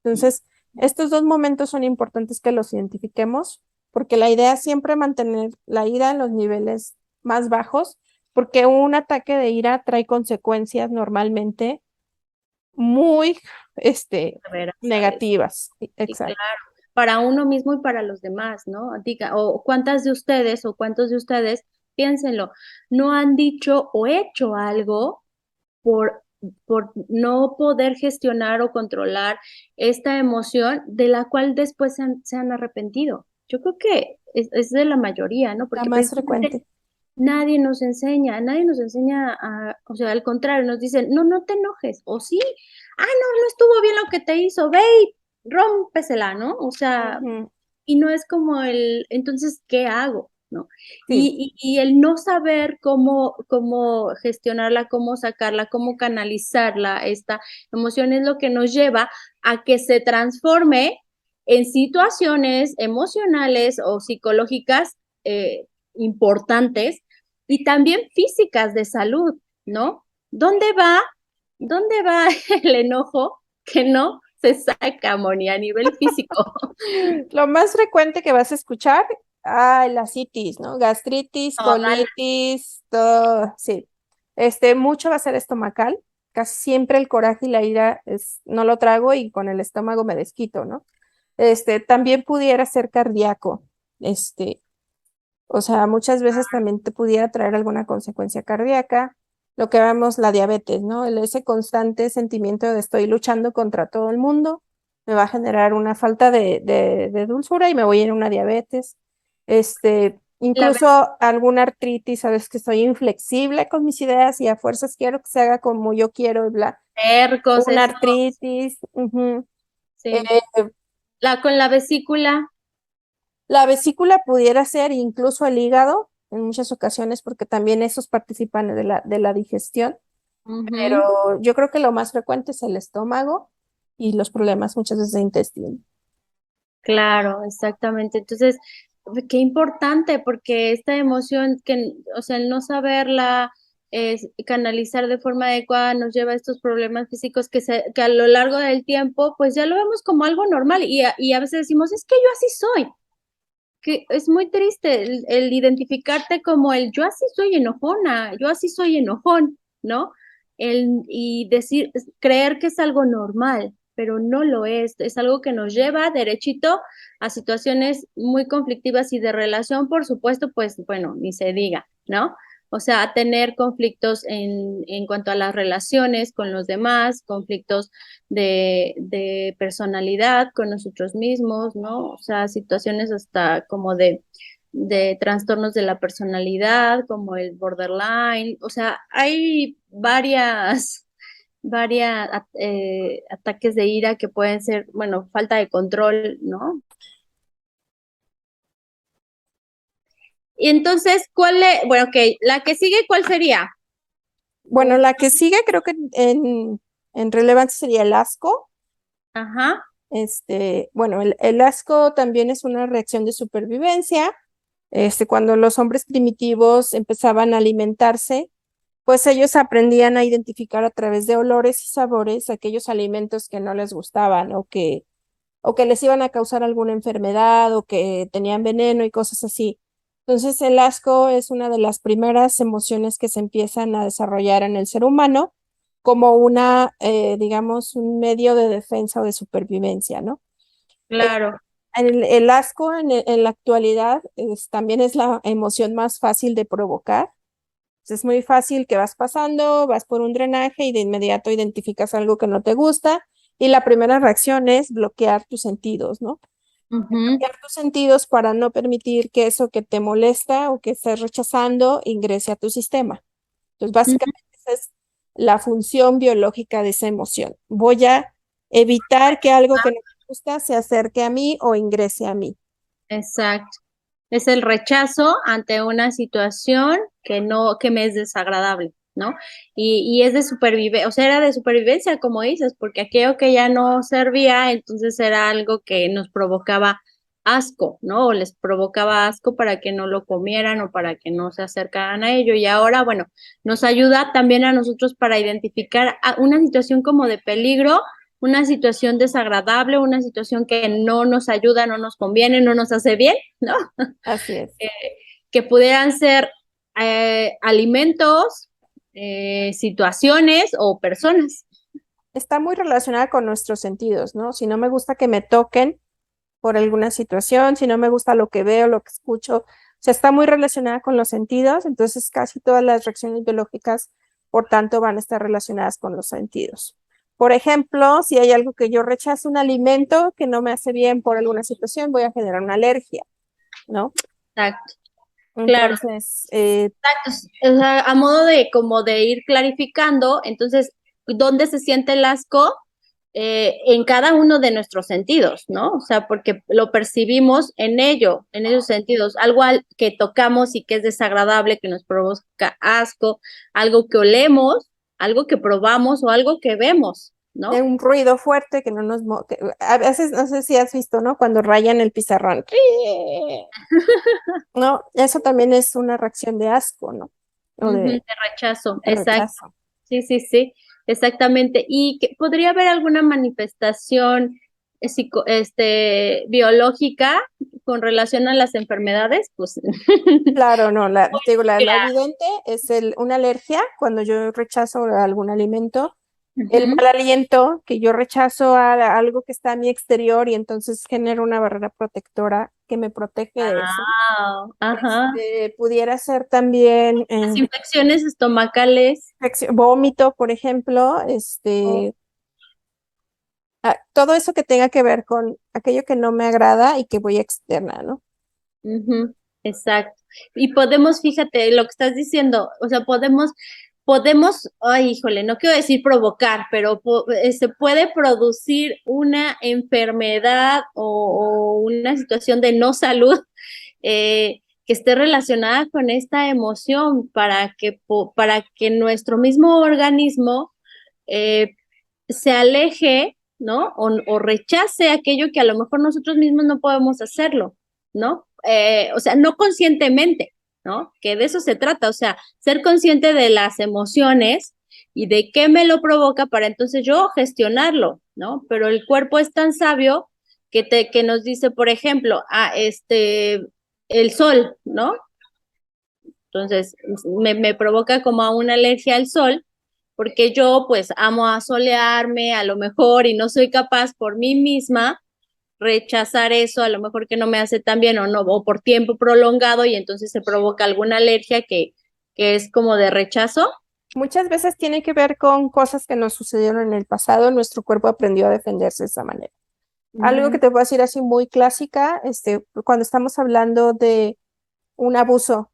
Entonces, estos dos momentos son importantes que los identifiquemos, porque la idea es siempre mantener la ira en los niveles más bajos, porque un ataque de ira trae consecuencias normalmente muy, veras, ¿sabes? negativas. Sí, claro, Exacto. para uno mismo y para los demás, ¿no? Diga, o cuántas de ustedes o cuántos de ustedes, piénsenlo, no han dicho o hecho algo por, por no poder gestionar o controlar esta emoción de la cual después se han arrepentido. Yo creo que es de la mayoría, ¿no? La Porque más precisamente frecuente. nadie nos enseña o sea, al contrario, nos dicen, no, no te enojes, o sí, no, no estuvo bien lo que te hizo, ve y rómpesela, ¿no? O sea, Ujú. y no es como entonces, ¿qué hago? ¿No? Sí. Y el no saber cómo gestionarla, cómo sacarla, cómo canalizarla, esta emoción es lo que nos lleva a que se transforme en situaciones emocionales o psicológicas importantes y también físicas de salud, ¿no? ¿Dónde va el enojo que no se saca, Moni, a nivel físico? Lo más frecuente que vas a escuchar, la citis, ¿no? Gastritis, Total. colitis, todo, sí. Mucho va a ser estomacal. Casi siempre el coraje y la ira no lo trago y con el estómago me desquito, ¿no? También pudiera ser cardíaco. Este, o sea, muchas veces también te pudiera traer alguna consecuencia cardíaca. Lo que vemos, la diabetes, ¿no? Ese constante sentimiento de estoy luchando contra todo el mundo, me va a generar una falta de dulzura y me voy a ir a una diabetes. La Incluso alguna artritis, sabes que soy inflexible con mis ideas y a fuerzas quiero que se haga como yo quiero y bla. Tercos, Una eso, artritis. Ujú. Eh, sí. Con la vesícula, La vesícula pudiera ser incluso el hígado en muchas ocasiones porque también esos participan de la digestión, ujú, pero yo creo que lo más frecuente es el estómago y los problemas muchas veces de intestino. claro, exactamente. Entonces, qué importante, porque esta emoción o sea, el no saberla canalizar de forma adecuada nos lleva a estos problemas físicos que a lo largo del tiempo, pues ya lo vemos como algo normal y a veces decimos, es que yo así soy. Que es muy triste el identificarte como el yo así soy enojona, yo así soy enojón, ¿no? Y decir, creer que es algo normal, pero no lo es algo que nos lleva derechito a situaciones muy conflictivas y de relación, por supuesto, pues bueno, ni se diga, ¿no? O sea, a tener conflictos en cuanto a las relaciones con los demás, conflictos de personalidad con nosotros mismos, ¿no? O sea, situaciones hasta como de trastornos de la personalidad, como el borderline, o sea, hay varias varios ataques de ira que pueden ser, bueno, falta de control, ¿no? Y entonces, bueno, ok, la que sigue, ¿cuál sería? Bueno, la que sigue creo que en relevancia sería el asco. Ajá, Bueno, el asco también es una reacción de supervivencia. Cuando los hombres primitivos empezaban a alimentarse, pues ellos aprendían a identificar a través de olores y sabores aquellos alimentos que no les gustaban o que les iban a causar alguna enfermedad o que tenían veneno y cosas así. Entonces, el asco es una de las primeras emociones que se empiezan a desarrollar en el ser humano como digamos, un medio de defensa o de supervivencia, ¿no? Eh, claro. el asco en la actualidad también es la emoción más fácil de provocar. Es muy fácil que vas pasando, vas por un drenaje y de inmediato identificas algo que no te gusta y la primera reacción es bloquear tus sentidos, ¿no? Ujú, Bloquear tus sentidos para no permitir que eso que te molesta o que estés rechazando ingrese a tu sistema. Entonces, ujú, básicamente esa es la función biológica de esa emoción. Voy a evitar que algo que no me gusta se acerque a mí o ingrese a mí. exacto. Es el rechazo ante una situación que no, que me es desagradable, ¿no? Y es de supervivencia, o sea, era de supervivencia, como dices, porque aquello que ya no servía, entonces era algo que nos provocaba asco, ¿no? O les provocaba asco para que no lo comieran o para que no se acercaran a ello. Y ahora, bueno, nos ayuda también a nosotros para identificar una situación como de peligro, una situación desagradable, una situación que no nos ayuda, no nos conviene, no nos hace bien, ¿no? Así es. Eh, que pudieran ser alimentos, situaciones o personas. Está muy relacionada con nuestros sentidos, ¿no? Si no me gusta que me toquen por alguna situación, si no me gusta lo que veo, lo que escucho, o sea, está muy relacionada con los sentidos, entonces casi todas las reacciones biológicas, por tanto, van a estar relacionadas con los sentidos. Por ejemplo, si hay algo que yo rechazo, un alimento que no me hace bien por alguna situación, voy a generar una alergia, ¿no? Exacto, claro. Entonces, Exacto. O sea, a modo de como de ir clarificando, entonces, ¿dónde se siente el asco? En cada uno de nuestros sentidos, ¿no? O sea, porque lo percibimos en ello, en esos sentidos, algo que tocamos y que es desagradable, que nos provoca asco, algo que olemos, algo que probamos o algo que vemos, de ¿no? un ruido fuerte que no a veces, no sé si has visto, ¿no? Cuando rayan el pizarrón. No, eso también es una reacción de asco, ¿no? O Ujú, de rechazo, de exacto. rechazo. Sí, sí, sí, exactamente. ¿Y que podría haber alguna manifestación biológica con relación a las enfermedades? Pues Claro, no, te digo, la evidente es una alergia cuando yo rechazo algún alimento, el ujú. mal aliento, que yo rechazo algo que está a mi exterior y entonces genera una barrera protectora que me protege de eso. Ah, ajá. Pudiera ser también Las infecciones estomacales. vómito, por ejemplo, Oh, todo eso que tenga que ver con aquello que no me agrada y que voy a externa, ¿no? ujú, exacto. Y podemos, fíjate, lo que estás diciendo, o sea, ay, híjole, no quiero decir provocar, pero se puede producir una enfermedad o una situación de no salud que esté relacionada con esta emoción para que nuestro mismo organismo eh, se aleje, ¿no? O rechace aquello que a lo mejor nosotros mismos no podemos hacerlo, ¿no? O sea, no conscientemente, ¿no? Que de eso se trata, o sea, ser consciente de las emociones y de qué me lo provoca para entonces yo gestionarlo, ¿no? Pero el cuerpo es tan sabio que nos dice, por ejemplo, el sol, ¿no? Entonces, me provoca como a una alergia al sol, porque yo pues amo a solearme a lo mejor y no soy capaz por mí misma rechazar eso, a lo mejor que no me hace tan bien o no, o por tiempo prolongado y entonces se provoca alguna alergia que es como de rechazo. Muchas veces tiene que ver con cosas que nos sucedieron en el pasado, nuestro cuerpo aprendió a defenderse de esa manera. Algo que Ujú. te puedo decir así muy clásica, cuando estamos hablando de un abuso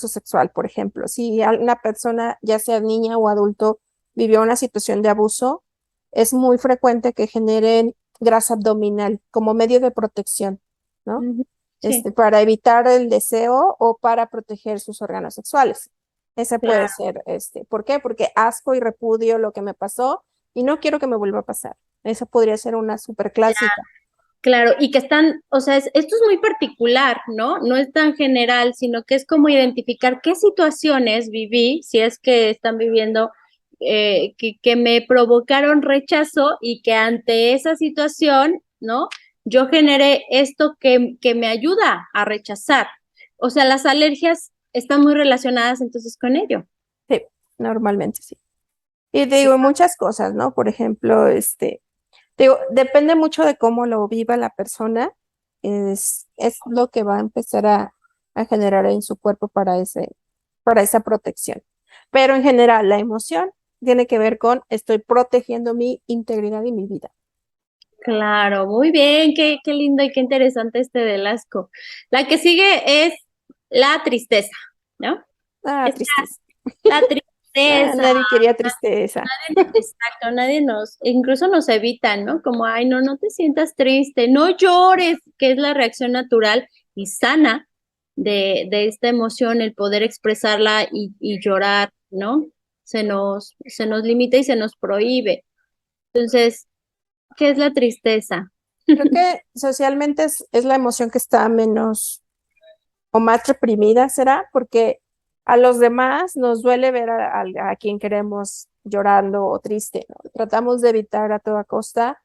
sexual, por ejemplo, si una persona, ya sea niña o adulto, vivió una situación de abuso, es muy frecuente que generen grasa abdominal como medio de protección, ¿no? Ujú, sí, Para evitar el deseo o para proteger sus órganos sexuales. Ese puede claro. ser, ¿por qué? Porque asco y repudio lo que me pasó y no quiero que me vuelva a pasar. Esa podría ser una súper clásica. Claro, y que están, o sea, esto es muy particular, ¿no? No es tan general, sino que es como identificar qué situaciones viví, si es que están viviendo, que me provocaron rechazo y que ante esa situación, ¿no? Yo generé esto que me ayuda a rechazar. O sea, las alergias están muy relacionadas entonces con ello. Sí, normalmente sí. Y te digo, muchas cosas, ¿no? Por ejemplo, te digo, depende mucho de cómo lo viva la persona, es lo que va a empezar a generar en su cuerpo para esa protección. Pero en general, la emoción tiene que ver con estoy protegiendo mi integridad y mi vida. Claro, muy bien, qué lindo y qué interesante este del asco. La que sigue es la tristeza, ¿no? Ah, Esta, tristeza. la Ah, tristeza, nadie quería tristeza. exacto, nadie incluso nos evitan, ¿no? Como, ay, no, no te sientas triste, no llores, que es la reacción natural y sana de esta emoción, el poder expresarla y llorar, ¿no? Se nos limita y se nos prohíbe. Entonces, ¿qué es la tristeza? Creo que socialmente es la emoción que está menos o más reprimida, ¿será? Porque a los demás nos duele ver a quien queremos llorando o triste, ¿no? Tratamos de evitar a toda costa.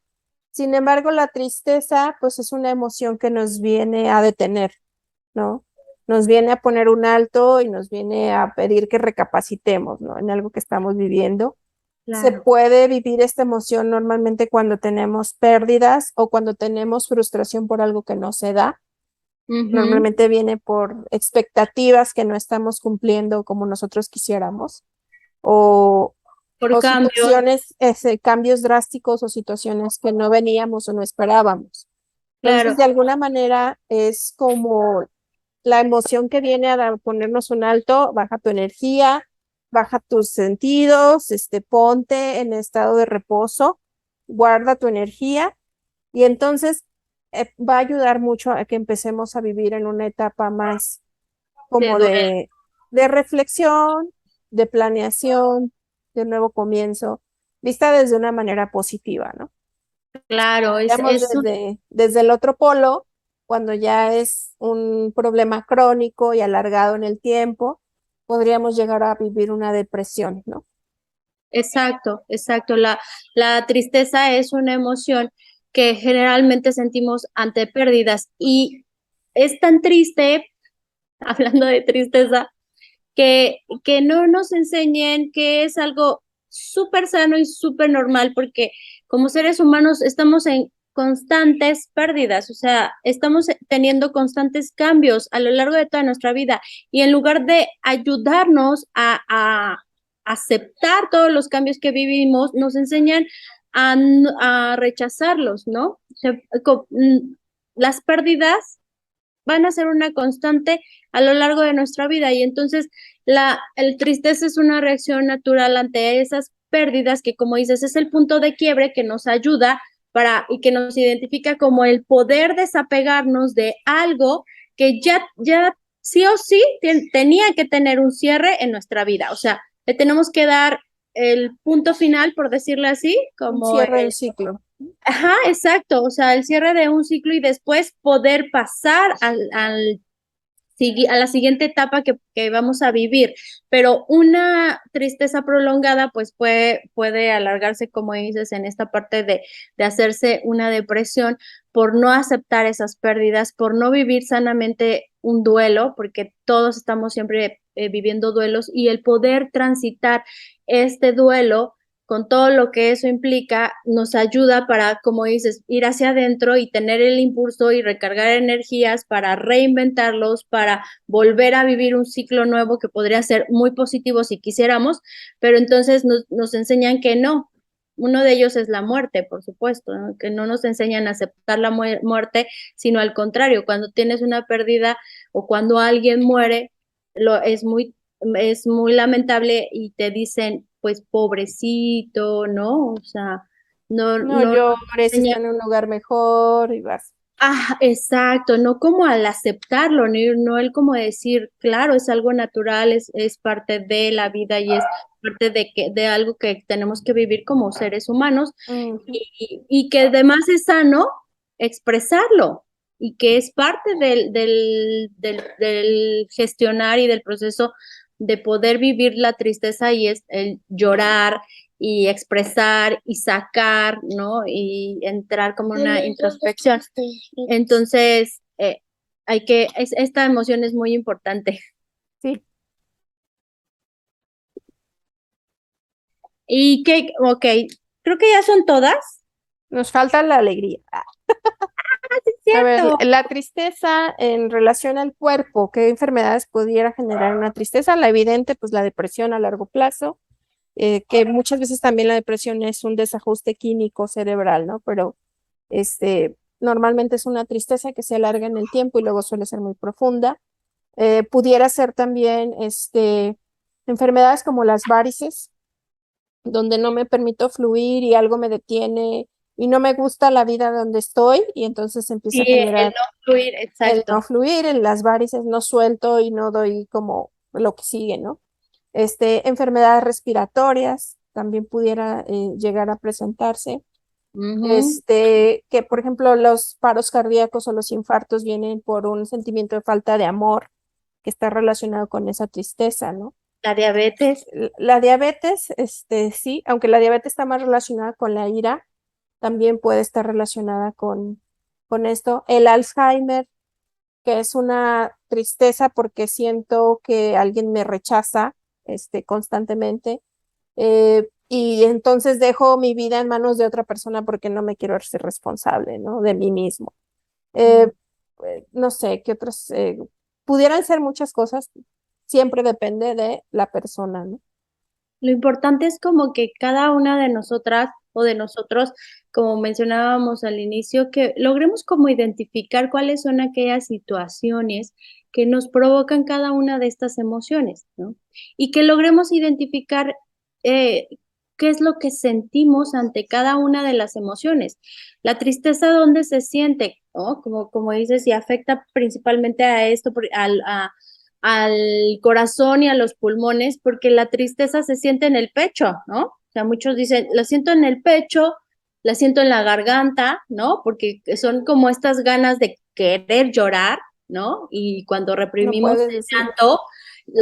Sin embargo, la tristeza, pues es una emoción que nos viene a detener, ¿no? Nos viene a poner un alto y nos viene a pedir que recapacitemos, ¿no? En algo que estamos viviendo. Se Claro. puede vivir esta emoción normalmente cuando tenemos pérdidas o cuando tenemos frustración por algo que no se da. Ujú. Normalmente viene por expectativas que no estamos cumpliendo como nosotros quisiéramos o, Por o cambios, situaciones, cambios drásticos o situaciones que no veníamos o no esperábamos. Entonces, claro, de alguna manera es como la emoción que viene ponernos un alto, baja tu energía, baja tus sentidos, ponte en estado de reposo, guarda tu energía y entonces va a ayudar mucho a que empecemos a vivir en una etapa más de como duelo. de reflexión, de planeación, de nuevo comienzo, vista desde una manera positiva, ¿no? Claro, Veamos desde el otro polo, cuando ya es un problema crónico y alargado en el tiempo, podríamos llegar a vivir una depresión, ¿no? exacto, exacto. La tristeza es una emoción que generalmente sentimos ante pérdidas y es tan triste, hablando de tristeza, que no nos enseñen que es algo súper sano y súper normal, porque como seres humanos estamos en constantes pérdidas, o sea, estamos teniendo constantes cambios a lo largo de toda nuestra vida y en lugar de ayudarnos a aceptar todos los cambios que vivimos, nos enseñan a rechazarlos, ¿no? O sea, las pérdidas van a ser una constante a lo largo de nuestra vida y entonces el tristeza es una reacción natural ante esas pérdidas que, como dices, es el punto de quiebre que nos ayuda y que nos identifica como el poder desapegarnos de algo que ya sí o sí tenía que tener un cierre en nuestra vida. O sea, le tenemos que dar el punto final, por decirlo así, Un como cierre del ciclo. ajá, exacto, o sea, el cierre de un ciclo y después poder pasar a la siguiente etapa que vamos a vivir. Pero una tristeza prolongada, pues puede alargarse, como dices, en esta parte de hacerse una depresión por no aceptar esas pérdidas, por no vivir sanamente un duelo, porque todos estamos siempre viviendo duelos y el poder transitar este duelo con todo lo que eso implica, nos ayuda para, como dices, ir hacia adentro y tener el impulso y recargar energías para reinventarlos, para volver a vivir un ciclo nuevo que podría ser muy positivo si quisiéramos, pero entonces nos enseñan que no. Uno de ellos es la muerte, por supuesto, ¿no? Que no nos enseñan a aceptar la muerte, sino al contrario, cuando tienes una pérdida o cuando alguien muere, es muy lamentable y te dicen, pues pobrecito, ¿no? O sea, No no llores, está enseña. en un lugar mejor y vas. Ah, exacto, no como al aceptarlo, no el como decir, claro, es algo natural, es parte de la vida y es parte de algo que tenemos que vivir como seres humanos Ujú. y que además es sano expresarlo y que es parte del gestionar y del proceso de poder vivir la tristeza y es el llorar y expresar y sacar, ¿no? Y entrar como una introspección. Entonces, esta emoción es muy importante. Sí, Y ok, creo que ya son todas. nos falta la alegría. A ver, Cierto. la tristeza en relación al cuerpo, ¿qué enfermedades pudiera generar una tristeza? La evidente, pues la depresión a largo plazo, que muchas veces también la depresión es un desajuste químico cerebral, ¿no? Pero normalmente es una tristeza que se alarga en el tiempo y luego suele ser muy profunda. Pudiera ser también enfermedades como las varices, donde no me permito fluir y algo me detiene y no me gusta la vida donde estoy y entonces empieza Sí, a el generar no fluir, el no exacto. fluir, en las varices no suelto y no doy como lo que sigue, ¿no? Enfermedades respiratorias también pudiera llegar a presentarse. Ujú. Que por ejemplo los paros cardíacos o los infartos vienen por un sentimiento de falta de amor que está relacionado con esa tristeza, ¿no? La diabetes. La diabetes, sí, aunque la diabetes está más relacionada con la ira, también puede estar relacionada con esto. El Alzheimer, que es una tristeza porque siento que alguien me rechaza, constantemente, y entonces dejo mi vida en manos de otra persona porque no me quiero ser responsable, ¿no? De mí mismo. Eh, no sé, qué otras, pudieran ser muchas cosas, siempre depende de la persona, ¿no? Lo importante es como que cada una de nosotras o de nosotros, como mencionábamos al inicio, que logremos como identificar cuáles son aquellas situaciones que nos provocan cada una de estas emociones, ¿no? Y que logremos identificar eh, qué es lo que sentimos ante cada una de las emociones. La tristeza, ¿dónde se siente? ¿No? Como dices, y afecta principalmente a esto, al corazón y a los pulmones, porque la tristeza se siente en el pecho, ¿no? O sea, muchos dicen, la siento en el pecho, la siento en la garganta, ¿no? Porque son como estas ganas de querer llorar, ¿no? Y cuando No reprimimos puedes el decir, llanto,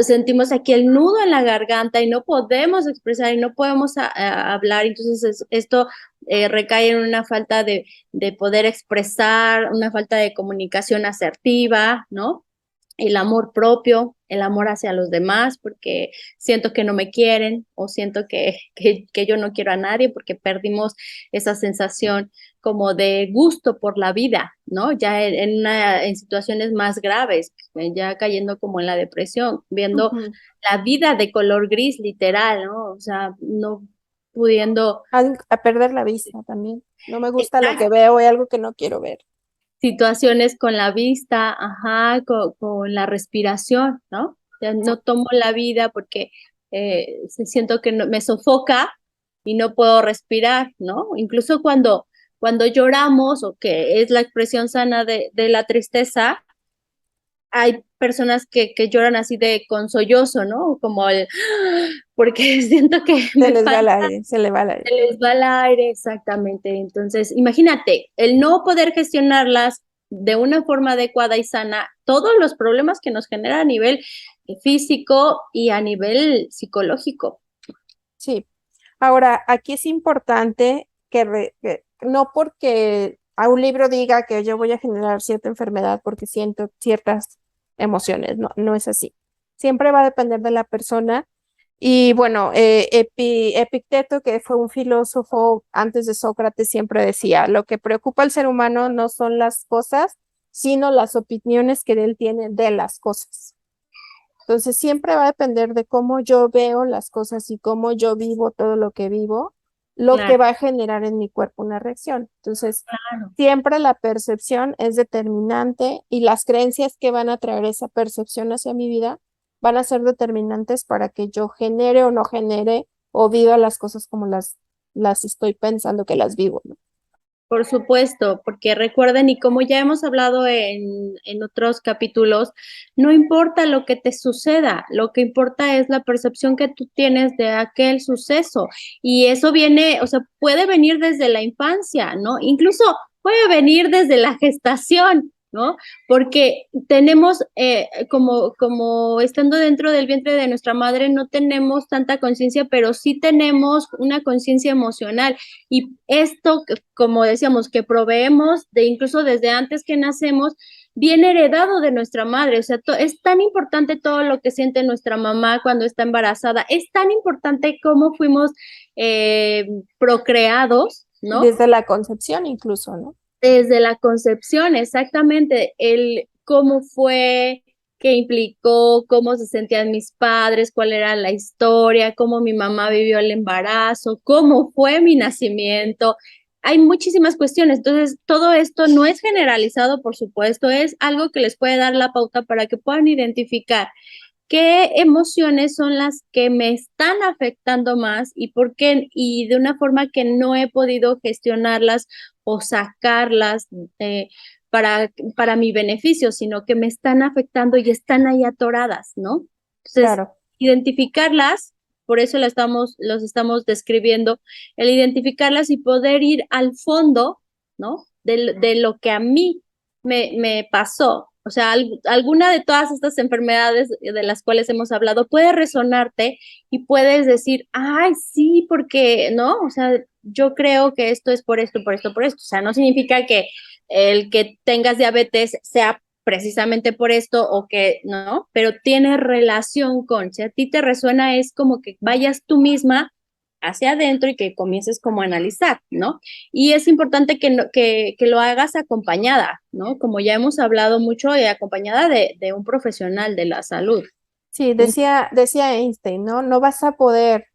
sentimos aquí el nudo en la garganta y no podemos expresar y no podemos hablar. Entonces, esto recae en una falta de poder expresar, una falta de comunicación asertiva, ¿no? El amor propio, el amor hacia los demás, porque siento que no me quieren o siento que yo no quiero a nadie porque perdimos esa sensación como de gusto por la vida, ¿no? Ya en situaciones más graves, ya cayendo como en la depresión, viendo ujú, la vida de color gris, literal, ¿no? O sea, no pudiendo. a perder la vista también. No me gusta lo que veo, hay algo que no quiero ver. Situaciones con la vista, ajá, con la respiración, ¿no? Ya no tomo la vida porque siento que me sofoca y no puedo respirar, ¿no? Incluso cuando lloramos o que es la expresión sana de la tristeza, hay personas que lloran así de con sollozo, ¿no? Como porque siento que Se me les va falta. el aire, se le va el aire. Se les va el aire, exactamente. Entonces, imagínate, el no poder gestionarlas de una forma adecuada y sana, todos los problemas que nos genera a nivel físico y a nivel psicológico. Sí. Ahora, aquí es importante que no porque a un libro diga que yo voy a generar cierta enfermedad porque siento ciertas emociones, no, no es así. Siempre va a depender de la persona. Y bueno, Epicteto, que fue un filósofo antes de Sócrates, siempre decía, lo que preocupa al ser humano no son las cosas, sino las opiniones que él tiene de las cosas. Entonces siempre va a depender de cómo yo veo las cosas y cómo yo vivo todo lo que vivo, lo que Claro, va a generar en mi cuerpo una reacción. Entonces, claro. siempre la percepción es determinante y las creencias que van a traer esa percepción hacia mi vida van a ser determinantes para que yo genere o no genere o viva las cosas como las estoy pensando que las vivo, ¿no? Por supuesto, porque recuerden, y como ya hemos hablado en otros capítulos, no importa lo que te suceda, lo que importa es la percepción que tú tienes de aquel suceso. Y eso viene, o sea, puede venir desde la infancia, ¿no? Incluso puede venir desde la gestación, ¿no? Porque tenemos, como estando dentro del vientre de nuestra madre, no tenemos tanta conciencia, pero sí tenemos una conciencia emocional. Y esto, como decíamos, que proveemos de incluso desde antes que nacemos, viene heredado de nuestra madre. O sea, es tan importante todo lo que siente nuestra mamá cuando está embarazada. Es tan importante cómo fuimos procreados, ¿no? Desde la concepción incluso, ¿no? Desde la concepción, exactamente, el cómo fue, qué implicó, cómo se sentían mis padres, cuál era la historia, cómo mi mamá vivió el embarazo, cómo fue mi nacimiento. Hay muchísimas cuestiones, entonces todo esto no es generalizado, por supuesto, es algo que les puede dar la pauta para que puedan identificar qué emociones son las que me están afectando más y por qué, y de una forma que no he podido gestionarlas o sacarlas para mi beneficio, sino que me están afectando y están ahí atoradas, ¿no? Entonces, Claro. identificarlas, por eso los estamos describiendo, el identificarlas y poder ir al fondo, ¿no? De lo que a mí me pasó. O sea, alguna de todas estas enfermedades de las cuales hemos hablado puede resonarte y puedes decir, ay, sí, porque, ¿no? O sea, yo creo que esto es por esto, por esto, por esto. O sea, no significa que el que tengas diabetes sea precisamente por esto o que, ¿no? Pero tiene relación con, si a ti te resuena, es como que vayas tú misma hacia adentro y que comiences como a analizar, ¿no? Y es importante que lo hagas acompañada, ¿no? Como ya hemos hablado mucho, acompañada de un profesional de la salud. Sí, decía Einstein, ¿no? No vas a poder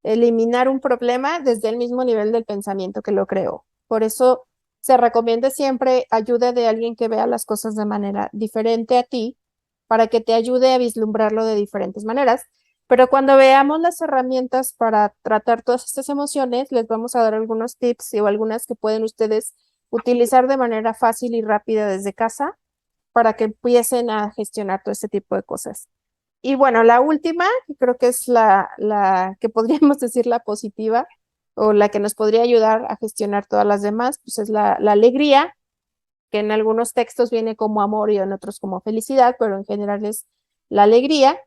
eliminar un problema desde el mismo nivel del pensamiento que lo creó. Por eso se recomienda siempre ayuda de alguien que vea las cosas de manera diferente a ti, para que te ayude a vislumbrarlo de diferentes maneras. Pero cuando veamos las herramientas para tratar todas estas emociones, les vamos a dar algunos tips o algunas que pueden ustedes utilizar de manera fácil y rápida desde casa para que empiecen a gestionar todo este tipo de cosas. Y bueno, la última, que creo que es la que podríamos decir la positiva o la que nos podría ayudar a gestionar todas las demás, pues es la alegría, que en algunos textos viene como amor y en otros como felicidad, pero en general es la alegría.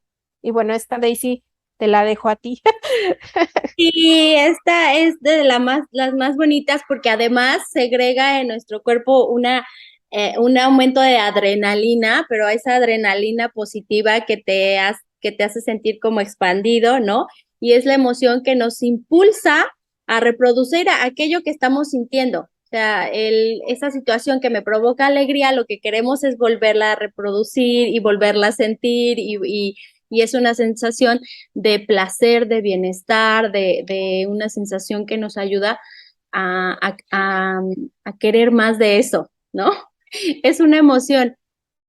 Y bueno, esta Daisy te la dejo a ti. Y esta es de las más bonitas porque además segrega en nuestro cuerpo un aumento de adrenalina, pero esa adrenalina positiva que te hace sentir como expandido, ¿no? Y es la emoción que nos impulsa a reproducir aquello que estamos sintiendo. O sea, esa situación que me provoca alegría, lo que queremos es volverla a reproducir y volverla a sentir y es una sensación de placer, de bienestar, de una sensación que nos ayuda a querer más de eso, ¿no? Es una emoción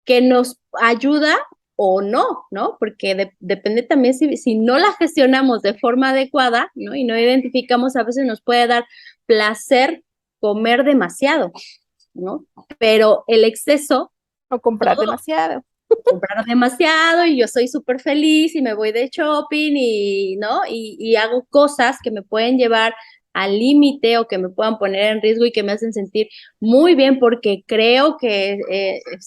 que nos ayuda o no, ¿no? Porque depende también si no la gestionamos de forma adecuada, ¿no? Y no identificamos, a veces nos puede dar placer comer demasiado, ¿no? Pero el exceso, O comprar demasiado. comprar demasiado y yo soy súper feliz y me voy de shopping y, ¿no? Y hago cosas que me pueden llevar al límite o que me puedan poner en riesgo y que me hacen sentir muy bien porque creo que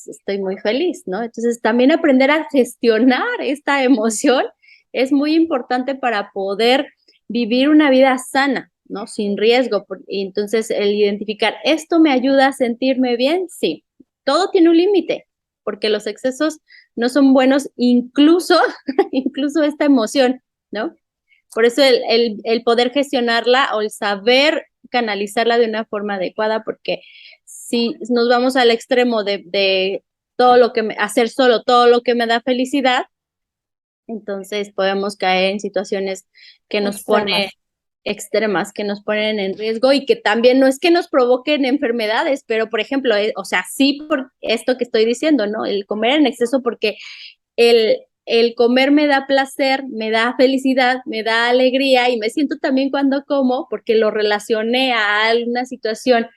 estoy muy feliz, ¿no? Entonces también aprender a gestionar esta emoción es muy importante para poder vivir una vida sana, ¿no? Sin riesgo. Y entonces el identificar, ¿esto me ayuda a sentirme bien? Sí, todo tiene un límite porque los excesos no son buenos, incluso, incluso esta emoción, ¿no? Por eso el poder gestionarla o el saber canalizarla de una forma adecuada, porque si nos vamos al extremo de todo lo que hacer solo todo lo que me da felicidad, entonces podemos caer en situaciones que nos ponen Extremas. extremas, que nos ponen en riesgo y que también no es que nos provoquen enfermedades, pero por ejemplo, o sea, sí por esto que estoy diciendo, ¿no? El comer en exceso porque el, el comer me da placer, me da felicidad, me da alegría y me siento también cuando como porque lo relacioné a alguna situación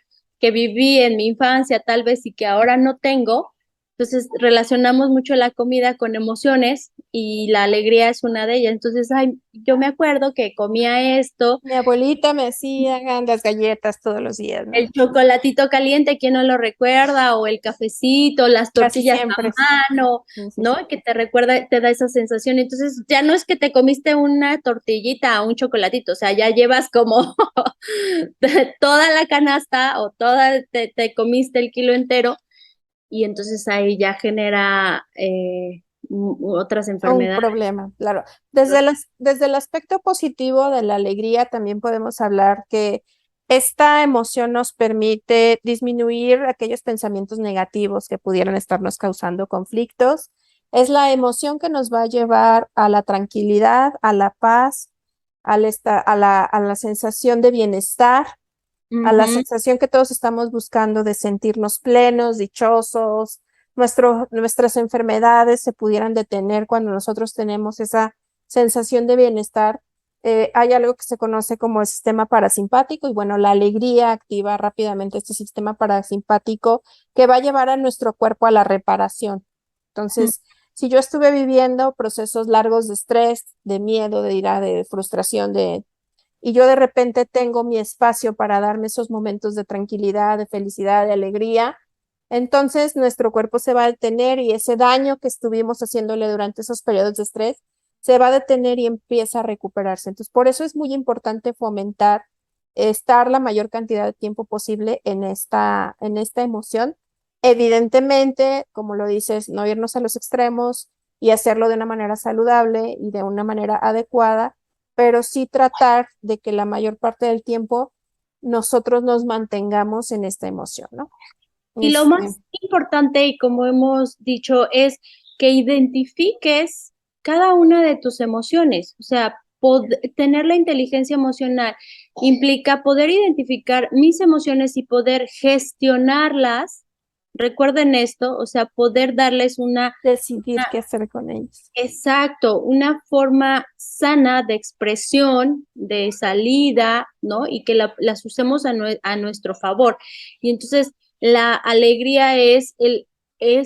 que viví en mi infancia tal vez y que ahora no tengo. Entonces relacionamos mucho la comida con emociones y la alegría es una de ellas. Entonces, ay, yo me acuerdo que comía esto. Mi abuelita me hacía las galletas todos los días, ¿no? El chocolatito caliente, ¿quién no lo recuerda? O el cafecito, las Casi tortillas siempre, sí. a mano, Sí, sí, sí. ¿no? Que te recuerda, te da esa sensación. Entonces, ya no es que te comiste una tortillita o un chocolatito, o sea, ya llevas como toda la canasta o te comiste el kilo entero y entonces ahí ya genera otras Un enfermedades. problema, claro. Desde el aspecto positivo de la alegría, también podemos hablar que esta emoción nos permite disminuir aquellos pensamientos negativos que pudieran estarnos causando conflictos. Es la emoción que nos va a llevar a la tranquilidad, a la paz, a la sensación de bienestar, a la Ujú. sensación que todos estamos buscando de sentirnos plenos, dichosos. Nuestras enfermedades se pudieran detener cuando nosotros tenemos esa sensación de bienestar. Hay algo que se conoce como el sistema parasimpático y bueno, la alegría activa rápidamente este sistema parasimpático que va a llevar a nuestro cuerpo a la reparación. Entonces, si yo estuve viviendo procesos largos de estrés, de miedo, de ira, de frustración, y yo de repente tengo mi espacio para darme esos momentos de tranquilidad, de felicidad, de alegría, entonces nuestro cuerpo se va a detener y ese daño que estuvimos haciéndole durante esos periodos de estrés se va a detener y empieza a recuperarse. Entonces, por eso es muy importante fomentar estar la mayor cantidad de tiempo posible en esta emoción. Evidentemente, como lo dices, no irnos a los extremos y hacerlo de una manera saludable y de una manera adecuada, pero sí tratar de que la mayor parte del tiempo nosotros nos mantengamos en esta emoción, ¿no? Y lo Este, más importante, y como hemos dicho, es que identifiques cada una de tus emociones. O sea, tener la inteligencia emocional implica poder identificar mis emociones y poder gestionarlas. Recuerden esto, o sea, poder darles decidir qué hacer con ellos. exacto, una forma sana de expresión, de salida, ¿no? Y que las usemos a nuestro favor. Y entonces la alegría es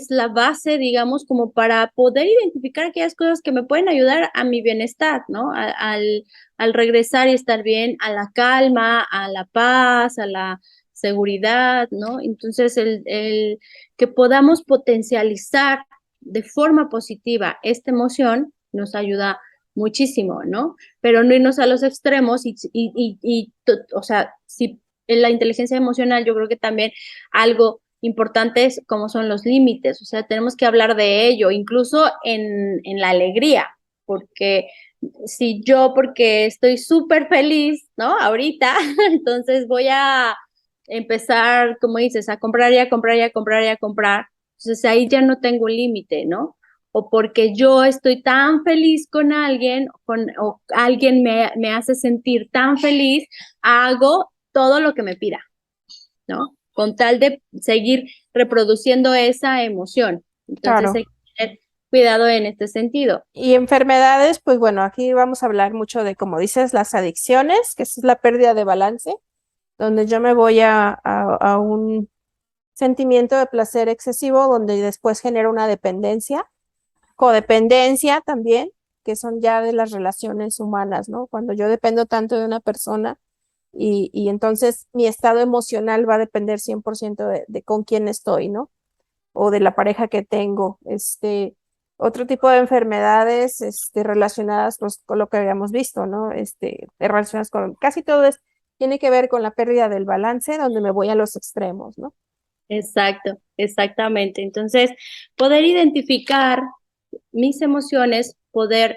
la base, digamos, como para poder identificar aquellas cosas que me pueden ayudar a mi bienestar, ¿no? Al regresar y estar bien, a la calma, a la paz, a la seguridad, ¿no? Entonces el que podamos potencializar de forma positiva esta emoción nos ayuda muchísimo, ¿no? Pero no irnos a los extremos o sea, si en la inteligencia emocional yo creo que también algo importante es como son los límites, o sea, tenemos que hablar de ello, incluso en la alegría, porque si yo, porque estoy súper feliz, ¿no? Ahorita, entonces voy a empezar, como dices, a comprar y a comprar y a comprar y a comprar, entonces ahí ya no tengo límite, ¿no? O porque yo estoy tan feliz con alguien, o alguien me hace sentir tan feliz, hago todo lo que me pida, ¿no? Con tal de seguir reproduciendo esa emoción. Entonces Claro. hay que tener cuidado en este sentido. Y enfermedades, pues bueno, aquí vamos a hablar mucho de, como dices, las adicciones, que es la pérdida de balance, donde yo me voy a un sentimiento de placer excesivo, donde después genera una dependencia, codependencia también, que son ya de las relaciones humanas, ¿no? Cuando yo dependo tanto de una persona y entonces mi estado emocional va a depender 100% de con quién estoy, ¿no? O de la pareja que tengo. Otro tipo de enfermedades, relacionadas pues, con lo que habíamos visto, ¿no? Relacionadas con casi todo tiene que ver con la pérdida del balance, donde me voy a los extremos, ¿no? Exacto, exactamente. Entonces, poder identificar mis emociones, poder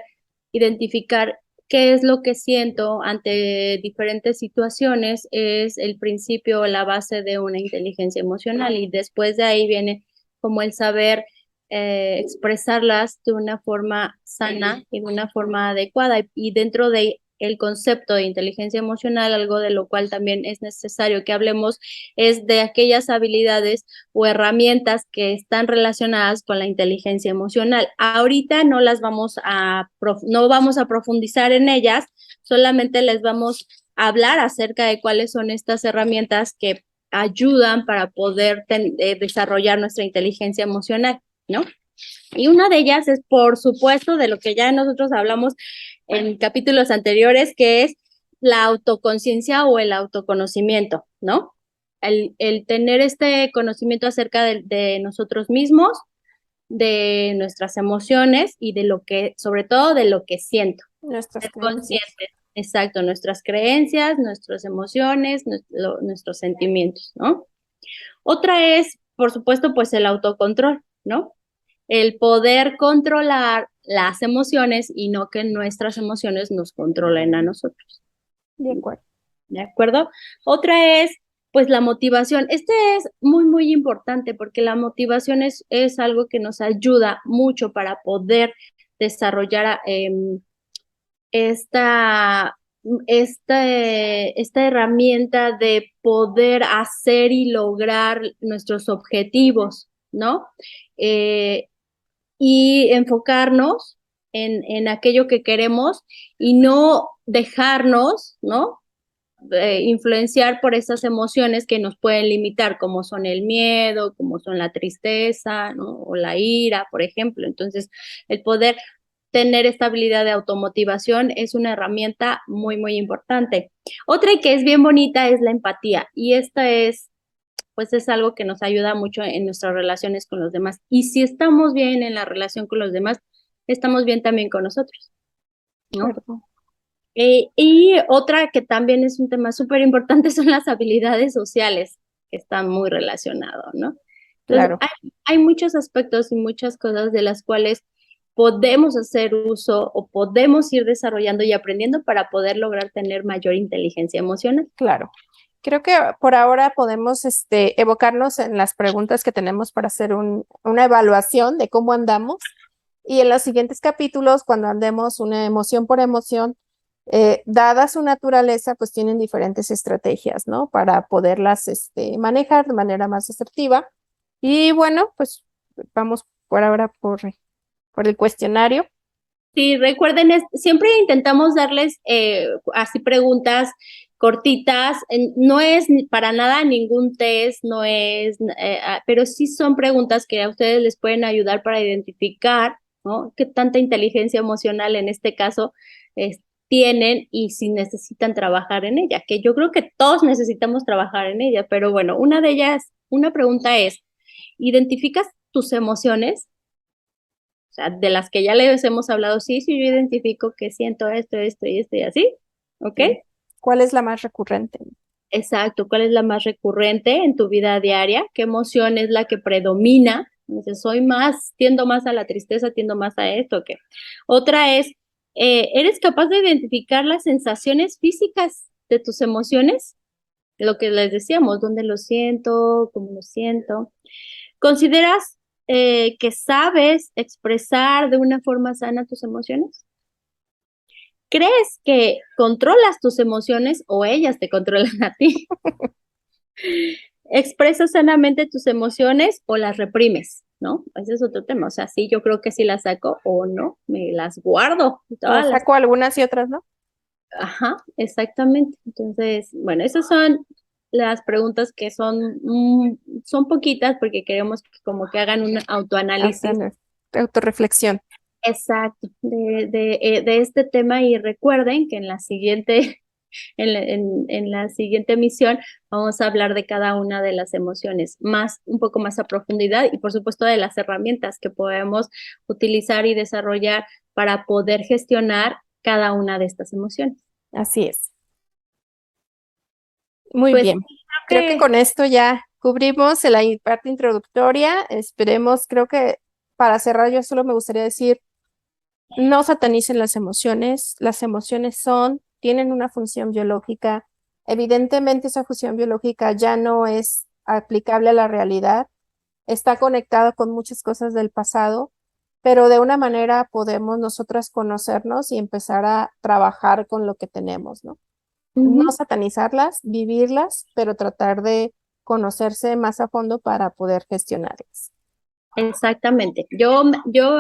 identificar qué es lo que siento ante diferentes situaciones es el principio, la base de una inteligencia emocional y después de ahí viene como el saber expresarlas de una forma sana y de una forma adecuada y dentro de el concepto de inteligencia emocional, algo de lo cual también es necesario que hablemos, es de aquellas habilidades o herramientas que están relacionadas con la inteligencia emocional. Ahorita no no vamos a profundizar en ellas, solamente les vamos a hablar acerca de cuáles son estas herramientas que ayudan para poder desarrollar nuestra inteligencia emocional, ¿no? Y una de ellas es, por supuesto, de lo que ya nosotros hablamos en capítulos anteriores, que es la autoconciencia o el autoconocimiento, ¿no? El tener este conocimiento acerca de nosotros mismos, de nuestras emociones y de lo que, sobre todo de lo que siento. Nuestras Ser creencias. conscientes, exacto, nuestras creencias, nuestras emociones, nuestros sentimientos, ¿no? Otra es, por supuesto, pues el autocontrol, ¿no? El poder controlar las emociones y no que nuestras emociones nos controlen a nosotros. De acuerdo. ¿De acuerdo? Otra es, pues, la motivación. Este es muy, muy importante porque la motivación es algo que nos ayuda mucho para poder desarrollar esta, esta herramienta de poder hacer y lograr nuestros objetivos, ¿no? Y enfocarnos en aquello que queremos y no dejarnos, ¿no? Influenciar por esas emociones que nos pueden limitar, como son el miedo, como son la tristeza, ¿no? O la ira, por ejemplo. Entonces, el poder tener esta habilidad de automotivación es una herramienta muy, muy importante. Otra y que es bien bonita es la empatía, y esta pues es algo que nos ayuda mucho en nuestras relaciones con los demás. Y si estamos bien en la relación con los demás, estamos bien también con nosotros, ¿no? Claro. Y otra que también es un tema súper importante son las habilidades sociales, que están muy relacionados, ¿no? Entonces, Claro. hay muchos aspectos y muchas cosas de las cuales podemos hacer uso o podemos ir desarrollando y aprendiendo para poder lograr tener mayor inteligencia emocional. Claro. Creo que por ahora podemos evocarnos en las preguntas que tenemos para hacer una evaluación de cómo andamos. Y en los siguientes capítulos, cuando andemos una emoción por emoción, dada su naturaleza, pues tienen diferentes estrategias, ¿no? Para poderlas manejar de manera más asertiva. Y bueno, pues vamos por ahora por el cuestionario. Sí, recuerden, siempre intentamos darles así preguntas cortitas, no es para nada ningún test, no es, pero sí son preguntas que a ustedes les pueden ayudar para identificar, ¿no? Qué tanta inteligencia emocional en este caso tienen y si necesitan trabajar en ella, que yo creo que todos necesitamos trabajar en ella, pero bueno, una de ellas, una pregunta es, ¿identificas tus emociones? O sea, de las que ya les hemos hablado, sí, sí, yo identifico que siento esto, esto y esto y así, ¿ok? ¿Cuál es la más recurrente? Exacto, ¿cuál es la más recurrente en tu vida diaria? ¿Qué emoción es la que predomina? Entonces, tiendo más a la tristeza, tiendo más a esto, ¿ok? Otra es, ¿eres capaz de identificar las sensaciones físicas de tus emociones? Lo que les decíamos, ¿dónde lo siento? ¿Cómo lo siento? ¿Consideras que sabes expresar de una forma sana tus emociones? ¿Crees que controlas tus emociones o ellas te controlan a ti? ¿Expresas sanamente tus emociones o las reprimes? ¿No? Ese es otro tema. O sea, sí, yo creo que sí las saco o no, me las guardo. O saco algunas y otras, ¿no? Ajá, exactamente. Entonces, bueno, esas son las preguntas que son poquitas porque queremos que como que hagan un autoanálisis. Autorreflexión. Exacto, de este tema y recuerden que en la siguiente, en la siguiente emisión vamos a hablar de cada una de las emociones, un poco más a profundidad y por supuesto de las herramientas que podemos utilizar y desarrollar para poder gestionar cada una de estas emociones. Así es. Muy Pues bien. Creo que con esto ya cubrimos la parte introductoria. Esperemos, creo que para cerrar yo solo me gustaría decir, no satanicen las emociones. Las emociones tienen una función biológica. Evidentemente esa función biológica ya no es aplicable a la realidad. Está conectada con muchas cosas del pasado, pero de una manera podemos nosotras conocernos y empezar a trabajar con lo que tenemos, ¿no? No Ujú. satanizarlas, vivirlas, pero tratar de conocerse más a fondo para poder gestionarlas. Exactamente. Yo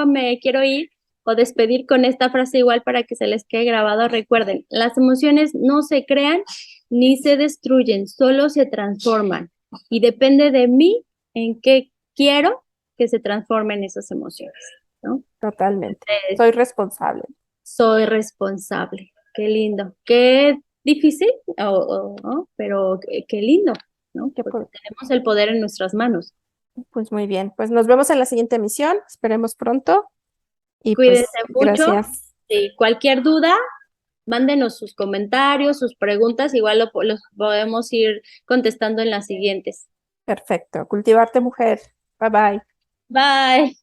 me quiero ir o despedir con esta frase igual para que se les quede grabado. Recuerden, las emociones no se crean ni se destruyen, solo se transforman. Y depende de mí en qué quiero que se transformen esas emociones, ¿no? Totalmente. Eh, Soy responsable. Soy responsable. Qué lindo. Qué difícil, ¿no? Pero qué lindo, ¿no? Que Porque po- tenemos el poder en nuestras manos. Pues muy bien. Pues nos vemos en la siguiente emisión. Esperemos pronto. Y Cuídense pues mucho. gracias. Cualquier duda, mándenos sus comentarios, sus preguntas, igual los podemos ir contestando en las siguientes. Perfecto. Cultivarte, mujer. Bye bye. Bye.